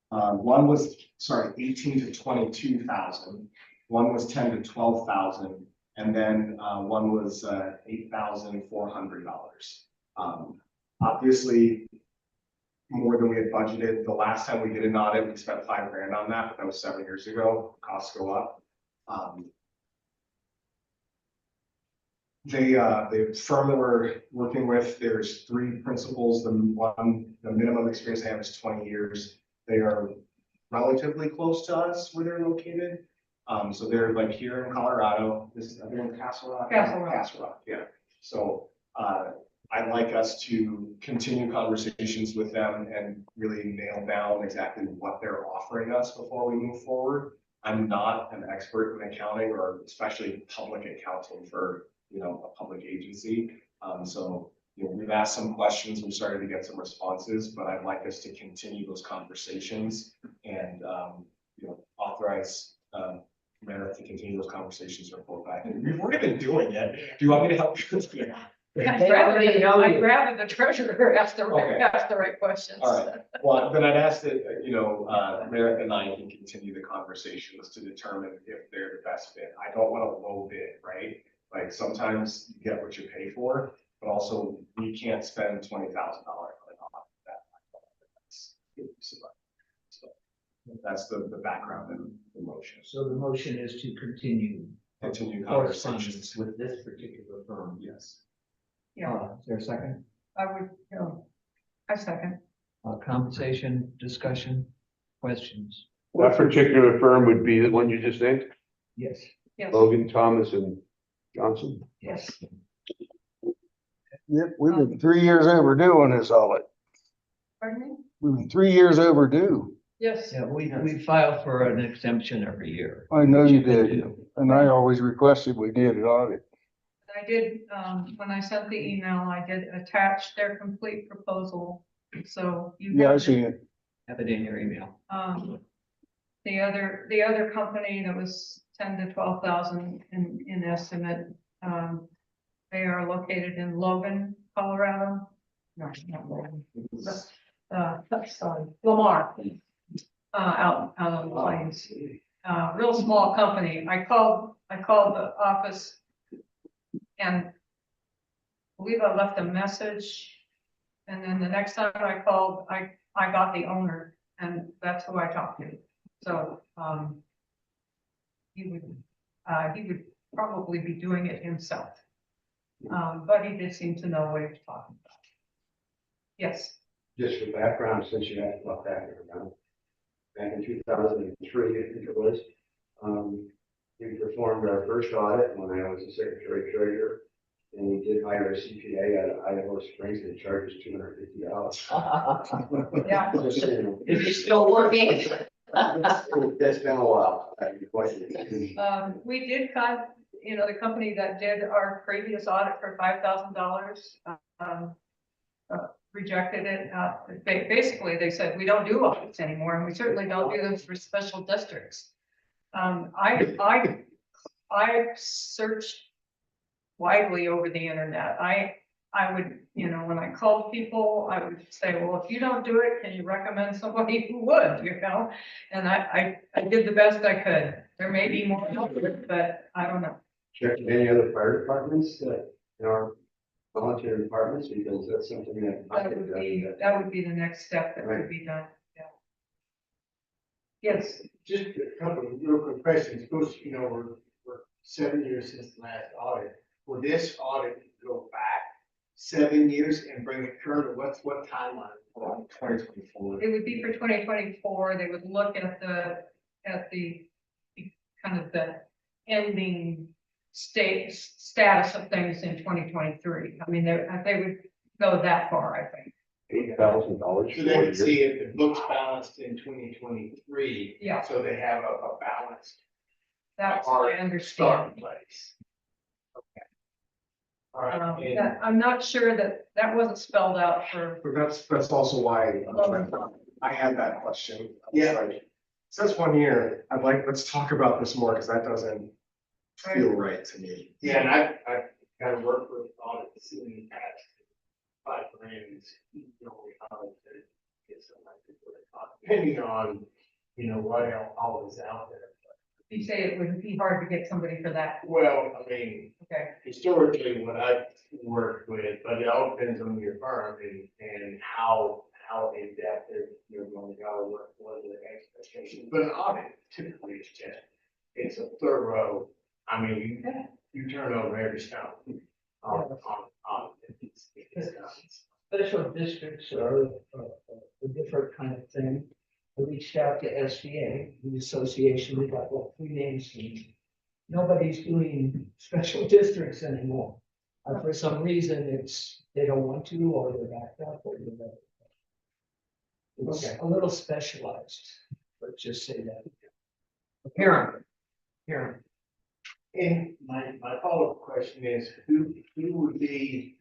One was, 18 to 22,000. One was 10 to 12,000, and then one was $8,400. Obviously, more than we had budgeted. The last time we did an audit, we spent $5 grand on that, but that was 7 years ago. Costs go up. The firm that we're working with, there's 3 principals. The minimum experience they have is 20 years. They are relatively close to us where they're located. So they're like here in Colorado. They're in Castle Rock. Castle Rock. Castle Rock, yeah. So I'd like us to continue conversations with them and really nail down exactly what they're offering us before we move forward. I'm not an expert in accounting or especially public accounting for a public agency. So we've asked some questions, we started to get some responses, but I'd like us to continue those conversations and authorize Meredith to continue those conversations or report back. And we've already been doing it. Do you want me to help you? I'd rather the treasurer ask the right questions. All right. Well, then I'd ask that, Meredith and I can continue the conversations to determine if they're the best fit. I don't want to low bid, right? Like sometimes you get what you pay for, but also we can't spend $20,000 on that. So that's the background and the motion. So the motion is to continue Conversations. with this particular firm. Yes. Yeah, Is there a second? I would, I second. Conversation, discussion, questions? That particular firm would be the one you just named, Yes. Yes, Logan, Thomas, and Johnson. yes. Yep, we've been 3 years overdue on this audit. Pardon me? We've been 3 years overdue. Yes. Yeah, we file for an exemption every year. I know you can did, do. and I always requested we did an audit. I did, when I sent the email, I did attach their complete proposal, so you. Yeah, I have see it. Have it in your email. The other company that was 10 to 12,000 in estimate, they are located in Logan, Colorado. No, not Logan. Sorry, Lamar, out on the plains. Real small company. I called the office and I believe I left a message. And then the next time I called, I got the owner, and that's who I talked to. So, he would probably be doing it himself. But he did seem to know what he was talking about. Yes. just for background, since you asked about background. Back in 2003, I think it was, we performed our first audit when I was the secretary treasurer. And we did hire a CPA out of Idaho Springs and charged us $250. Yeah. Just so you know. Is he still working? It's been a while. We did the company that did our previous audit for $5,000, rejected it. Basically, they said, we don't do audits anymore, and we certainly don't do them for special districts. I searched widely over the internet. I would, when I called people, I would say, well, if you don't do it, can you recommend somebody who would, And I did the best I could. There may be more, but I don't know. Check any other fire departments that, are volunteer departments, because that's something that. That would be the next step that would be done, yeah. Yes, Just a couple of real quick questions. Suppose, we're 7 years since the last audit. Will this audit go back 7 years and bring it current, or what timeline? 2024. it would be for 2024. They would look at the kind of the ending status of things in 2023. I mean, they would go that far, I think. $8,000. So they can see if the books balanced in 2023. Yeah. So they have a balanced That's what I understand. starting place. Okay. All right. and- I'm not sure that wasn't spelled out for. But that's also why I had that question. Yeah. Like, since 1 year, let's talk about this more, because that doesn't feel right to me. Yeah, and I've kind of worked with audits in the past. 5 grand, depending on, what all is out there. You say it would be hard to get somebody for that. Well, I mean, Okay. historically, what I've worked with, but it all depends on your firm and how in depth you're going to go, what are the expectations. But an audit typically is just, it's a thorough, I mean, you turn over every stone on. Special districts are a different kind of thing. I reached out to SBA, the association, we got 3 names. Nobody's doing special districts anymore. For some reason, they don't want to, or they're backed up, or whatever. It's a little specialized, let's just say that. Apparently. And my follow-up question is, who would be,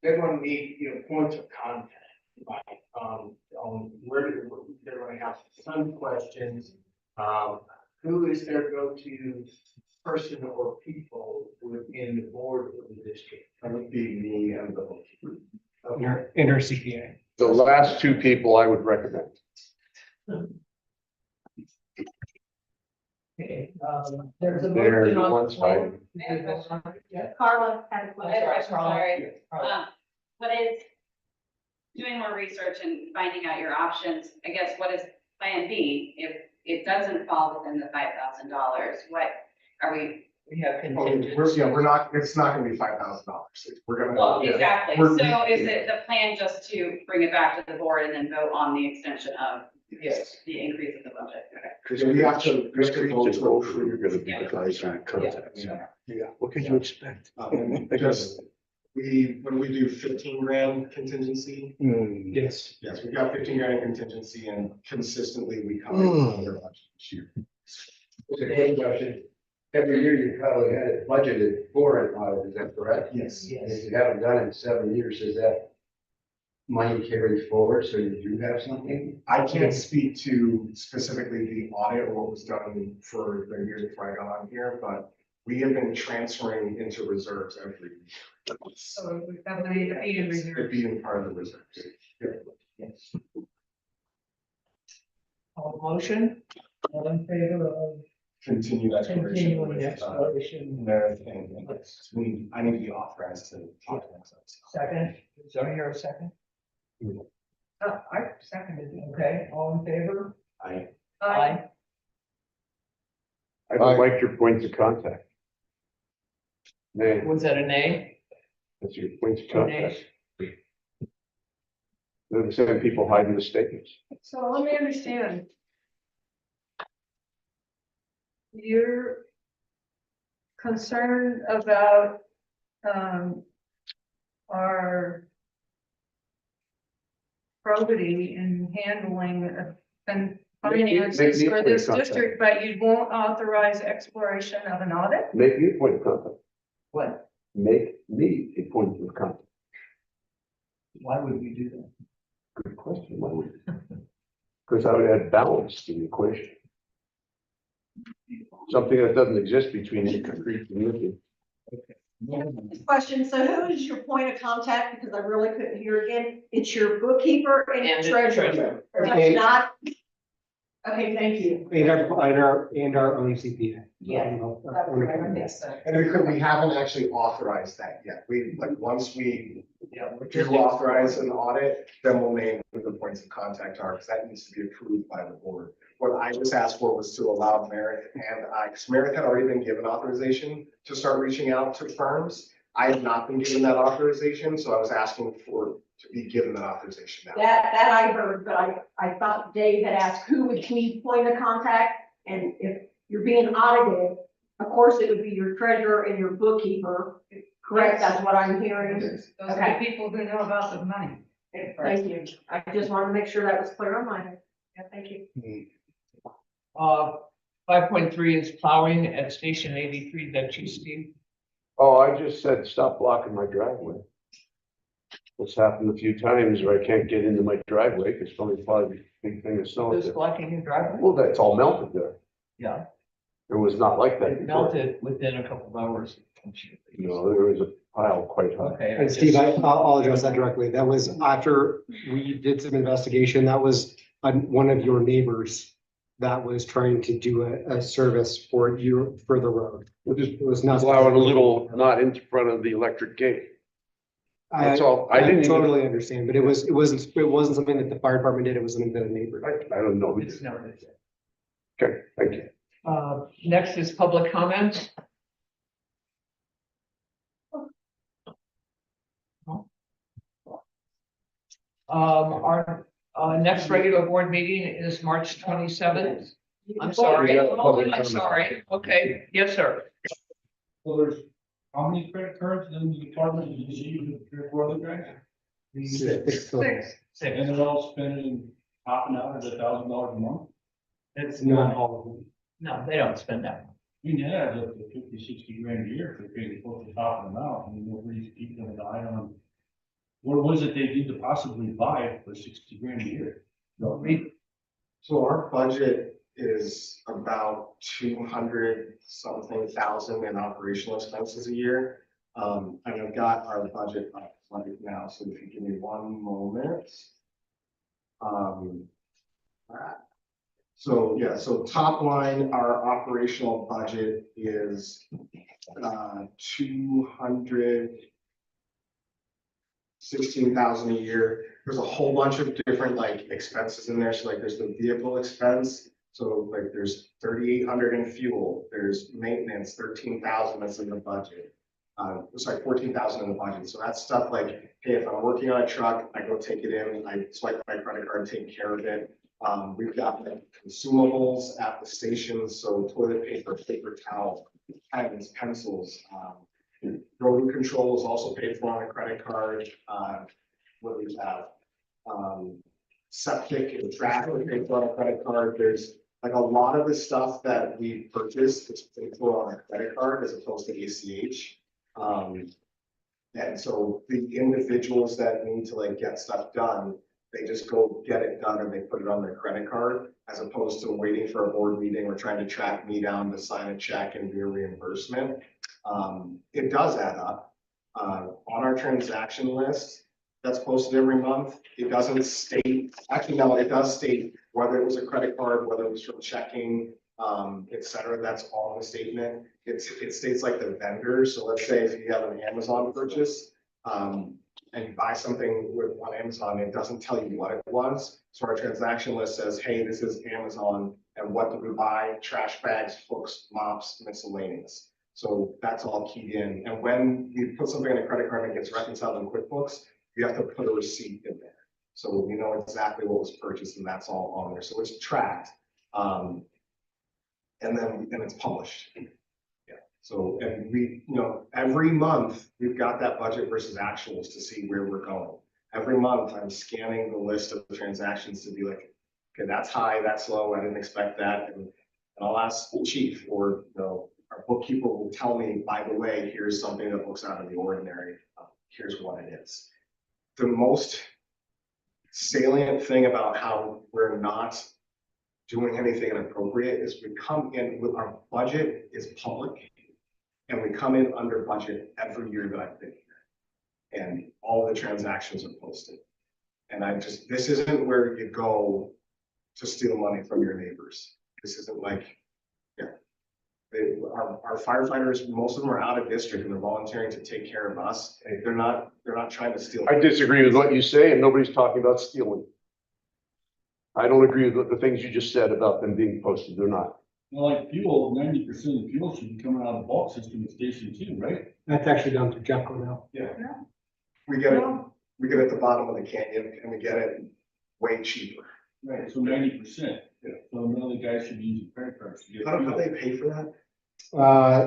they're going to need, points of contact, right? On where they're going to have some questions. Who is their go-to person or people within the board of the district? That would be me and the inner CPA. The last 2 people I would recommend. Okay, there's a There, motion on the one's floor. Carla had a question. That's right, Carla. Sorry. Carla. What is doing more research and finding out your options? I guess what is plan B if it doesn't fall within the $5,000? What are we? We have We're contingency. not, it's not gonna be $5,000. We're gonna. Well, exactly. We're- So is it the plan just to bring it back to the board and then vote on the extension of Yes. the increase of the budget? Chris, We have to- Chris, we have to to vote go for- through, you're gonna be Yeah. the guys who contacts. Yeah. Yeah, what could you expect? And just, when we do 15 grand contingency, Yes. yes, we've got 15 grand in contingency, and consistently we cover other budgets this year. Okay, quick question. Every year you probably had it budgeted for an audit, is that correct? Yes. And if you haven't done it in 7 years, is that money carried forward, so you do have something? I can't speak to specifically the audit or what was done for the year before I got on here, but we have been transferring into reserves every year. So we've got money to be in It'd reserve. be in part of the reserves. Yes. All motion, all in favor of Continued exploration. continuing with, exploration? Everything. I need to be authorized to talk to myself. Second, is there here a second? I seconded it. Okay, all in favor? I Aye. would like your points of contact. Nay, Was that a nay? that's your points of Two nays? contact. They're the same people hiding the statements. So let me understand. You're concerned about, our probity in handling and finances make me for a this contact. district, but you won't authorize exploration of an audit? Make me a point of contact. What? Make me a point of contact. Why would we do that? Good question. Why would? Because I would add balance to the equation. Something that doesn't exist between the concrete community. Question, so who is your point of contact? Because I really couldn't hear again. It's your bookkeeper and And the treasurer. treasurer. It's not. Okay, thank you. And our own CPA. Yeah. And we haven't actually authorized that yet. We, like, once we Yeah. do authorize an audit, then we'll name who the points of contact are, because that needs to be approved by the board. What I just asked for was to allow Meredith and I, because Meredith had already been given authorization to start reaching out to firms. I have not been given that authorization, so I was asking to be given that authorization now. That I heard, but I thought Dave had asked who would be point of contact, and if you're being audited, of course, it would be your treasurer and your bookkeeper, correct? That's what I'm hearing. Those are Okay. the people who know about the money. Thank you. I just wanted to make sure that was clear on my head. Yeah, thank you. 5.3 is plowing at Station 83, that you, Steve. Oh, I just said, stop blocking my driveway. It's happened a few times where I can't get into my driveway because somebody plowed a big thing of snow. Who's blocking your driveway? Well, that's all melted there. Yeah, It was not like that it before. melted within a couple of hours. No, there was a pile quite high. Okay. And Steve, I'll address that directly. That was after we did some investigation. That was one of your neighbors that was trying to do a service for you for the road. It was not. Allowing a little knot in front of the electric gate. That's all. I didn't even- totally understand, but it wasn't something that the fire department did. It was something that a neighbor did. I don't know. It's never been said. Okay, thank you. Next is public comments. Our next regular board meeting is March 27th. I'm sorry. We got a public I'm comment. sorry. Okay, yes, sir. Well, there's, how many credit cards in the department did you see with your brother guys? Six. And they're all spending topping out at $1,000 a month? It's Not all of them. No, they don't spend that. I mean, yeah, it's up to 50, 60 grand a year if they're paying close to top them out. I mean, nobody's keeping an eye on. What was it they need to possibly buy for 60 grand a year? So our budget is about 200 something thousand in operational expenses a year. And I've got our budget up right now, so if you give me one moment. So, yeah, so top line, our operational budget is 216,000 a year. There's a whole bunch of different like expenses in there. So like there's the vehicle expense. So like there's 3,800 in fuel, there's maintenance, 13,000 that's in the budget. Sorry, 14,000 in the budget. So that's stuff like, hey, if I'm working on a truck, I go take it in, I swipe my credit card, take care of it. We've got like consumables at the stations, so toilet paper, paper towel, pens, pencils. Road control is also paid for on a credit card. What do we have? Septic and trash are paid for on a credit card. There's like a lot of the stuff that we purchase is paid for on a credit card as opposed to ACH. And so the individuals that need to like get stuff done, they just go get it done and they put it on their credit card as opposed to waiting for a board meeting or trying to track me down to sign a check and do a reimbursement. It does add up. On our transaction list that's posted every month, it doesn't state, actually, no, it does state whether it was a credit card, whether it was from checking, et cetera. That's all in the statement. It states like the vendor. So let's say if you have an Amazon purchase, and you buy something on Amazon, it doesn't tell you what it was. So our transaction list says, hey, this is Amazon, and what did we buy? Trash bags, books, mops, miscellaneous. So that's all keyed in. And when you put something on a credit card and it gets reconciled in QuickBooks, you have to put a receipt in there. So we know exactly what was purchased and that's all on there. So it's tracked. And it's published. Yeah. So, and we, every month we've got that budget versus actuals to see where we're going. Every month I'm scanning the list of the transactions to be like, okay, that's high, that's low, I didn't expect that. And I'll ask the chief or, our bookkeeper will tell me, by the way, here's something that looks out of the ordinary. Here's what it is. The most salient thing about how we're not doing anything inappropriate is we come in with our budget is public and we come in under budget every year that I've been here. And all the transactions are posted. And this isn't where you go to steal money from your neighbors. This isn't like, our firefighters, most of them are out of district and they're volunteering to take care of us. They're not trying to steal. I disagree with what you say, and nobody's talking about stealing. I don't agree with the things you just said about them being posted. They're not. Well, like fuel, 90% of the fuel should be coming out of the bulk system at Station 2, right? That's actually down to Jeffco now. Yeah. We get it at the bottom of the canyon and we get it way cheaper. Right, so 90%. Yeah. So none of the guys should be using credit cards to get How do fuel. they pay for that?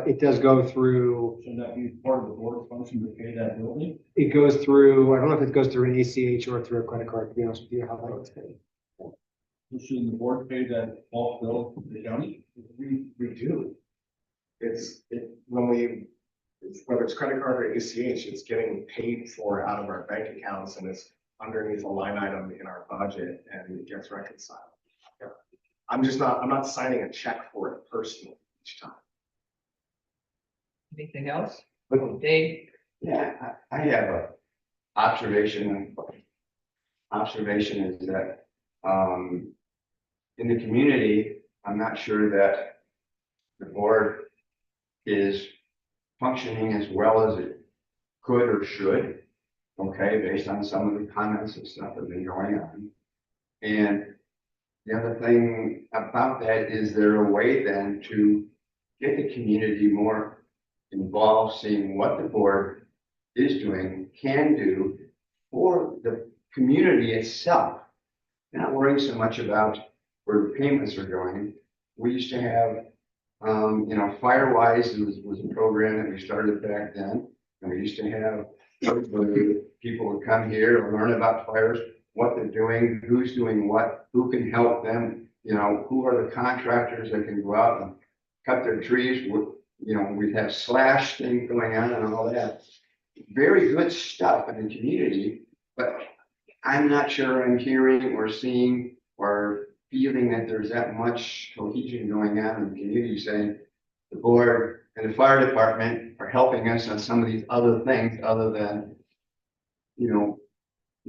It does go through, Shouldn't that be part of the board function to pay that building? it goes through, I don't know if it goes through an ACH or through a credit card, to be honest with you, how that gets paid. So shouldn't the board pay that bulk bill to the county? We do. Whether it's credit card or ACH, it's getting paid for out of our bank accounts and it's underneath a line item in our budget and it gets reconciled. Yeah. I'm not signing a check for it personally each time. Anything else? Dave? Yeah, I have a observation. Observation is that, in the community, I'm not sure that the board is functioning as well as it could or should. Okay, based on some of the comments and stuff that have been going on. And the other thing about that, is there a way then to get the community more involved, seeing what the board is doing, can do for the community itself? Not worrying so much about where the payments are going. We used to have, Firewise was a program that we started back then. And we used to have, people would come here and learn about fires, what they're doing, who's doing what, who can help them, who are the contractors that can go out and cut their trees. We'd have slash things going on and all that. Very good stuff in the community, but I'm not sure I'm hearing or seeing or feeling that there's that much cohesion going on in the community, saying the board and the fire department are helping us on some of these other things other than,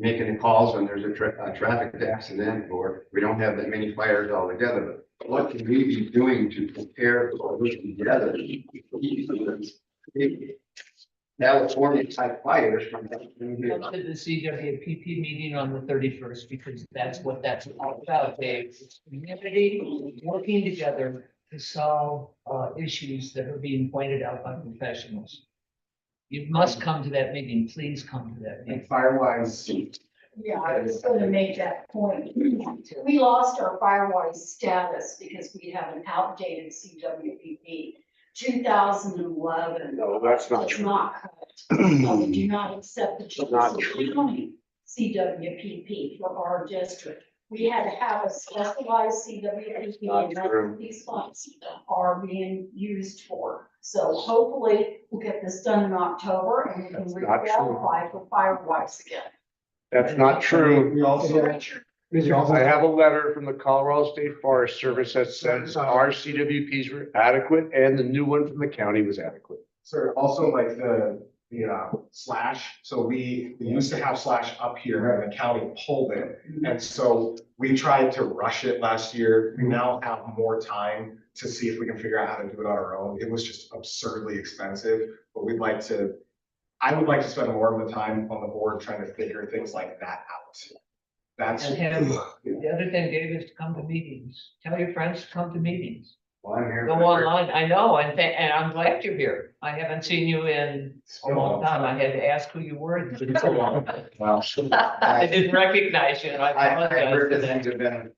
making the calls when there's a traffic accident or we don't have that many fires all together. But what can we be doing to prepare for this together? California type fires from here. Come to the CWPP meeting on the 31st, because that's what that's all about, Dave. It's community working together to solve issues that are being pointed out by professionals. You must come to that meeting. Please come to that meeting. And Firewise, Yeah, I was gonna make that point. We lost our Firewise status because we have an outdated CWPP. 2011. No, that's not Does true. not cut. We do not accept the Not Jefferson true. County CWPP for our district. We had to have a specialized CWPP, Not and that's true. what these funds are being used for. So hopefully we'll get this done in October and we can That's not true. requalify for Firewise again. That's not true. We also, I have a letter from the Colorado State Forest Service that says our CWPs were adequate and the new one from the county was adequate. sir, also like the slash. So we used to have slash up here and the county pulled it. And so we tried to rush it last year. We now have more time to see if we can figure out how to do it on our own. It was just absurdly expensive, but I would like to spend more of the time on the board trying to figure things like that out. That's. And the other thing, Dave, is to come to meetings. Tell your friends to come to meetings. Well, I'm here. Go for- online, I know, and I'm glad you're here. I haven't seen you in a long time. I had to ask who you were. It's been so long. Well, I didn't recognize you, and I I heard apologize for that that. things have been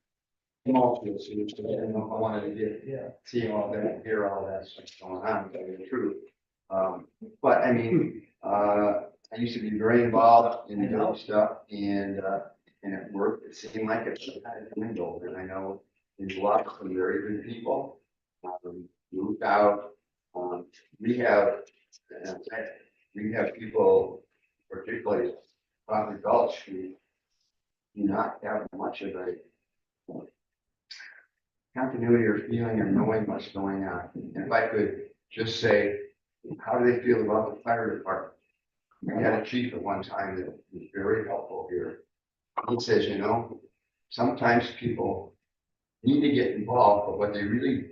tumultuous, so I didn't know if I wanted to get, Yeah. see all that, hear all that stuff going on, to tell you the truth. But I mean, I used to be very involved in doing stuff and at work, it seemed like it's kind of dwindled, and I know we've lost some very good people. Moved out, we have, we have people, particularly Father Gulch, who do not have much of a continuity or feeling or knowing what's going on. And if I could just say, how do they feel about the fire department? We had a chief at one time that was very helpful here. He says, you know, sometimes people need to get involved, but what they really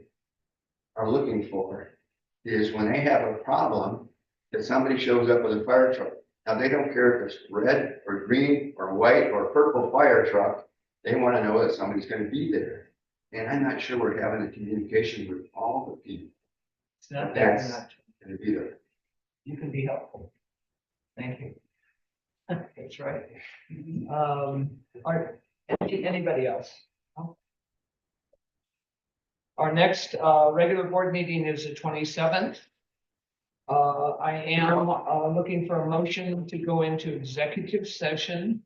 are looking for is when they have a problem, that somebody shows up with a fire truck. Now, they don't care if it's red or green or white or purple fire truck. They want to know that somebody's going to be there. And I'm not sure we're having a communication with all the people. It's not That's that, going to be there. you can be helpful. Thank you. That's right. Anybody else? No? Our next, regular board meeting is the 27th. I am, looking for a motion to go into executive session.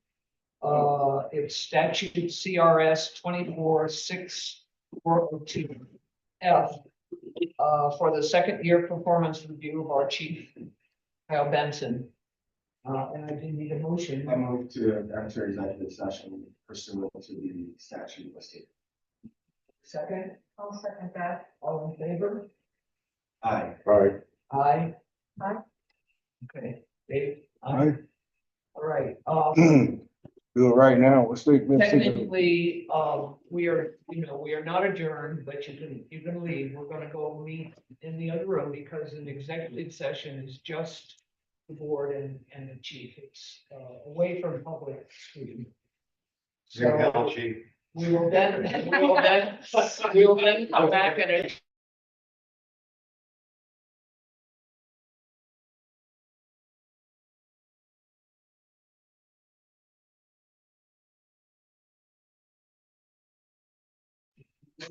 It's statute CRS 246402 F. For the second year performance review of our chief, Kyle Benson. And I do need a motion. I move to enter executive session pursuant to the statute listed. Second, I'll second that. all in favor? Aye. Right. Aye. Aye. Okay, Dave? Aye. All right, Do it right now. Let's take. technically, we are, we are not adjourned, but you can leave. We're gonna go meet in the other room because an executive session is just the board and the chief. It's, away from public scrutiny. Your So hell, chief. we will then come back and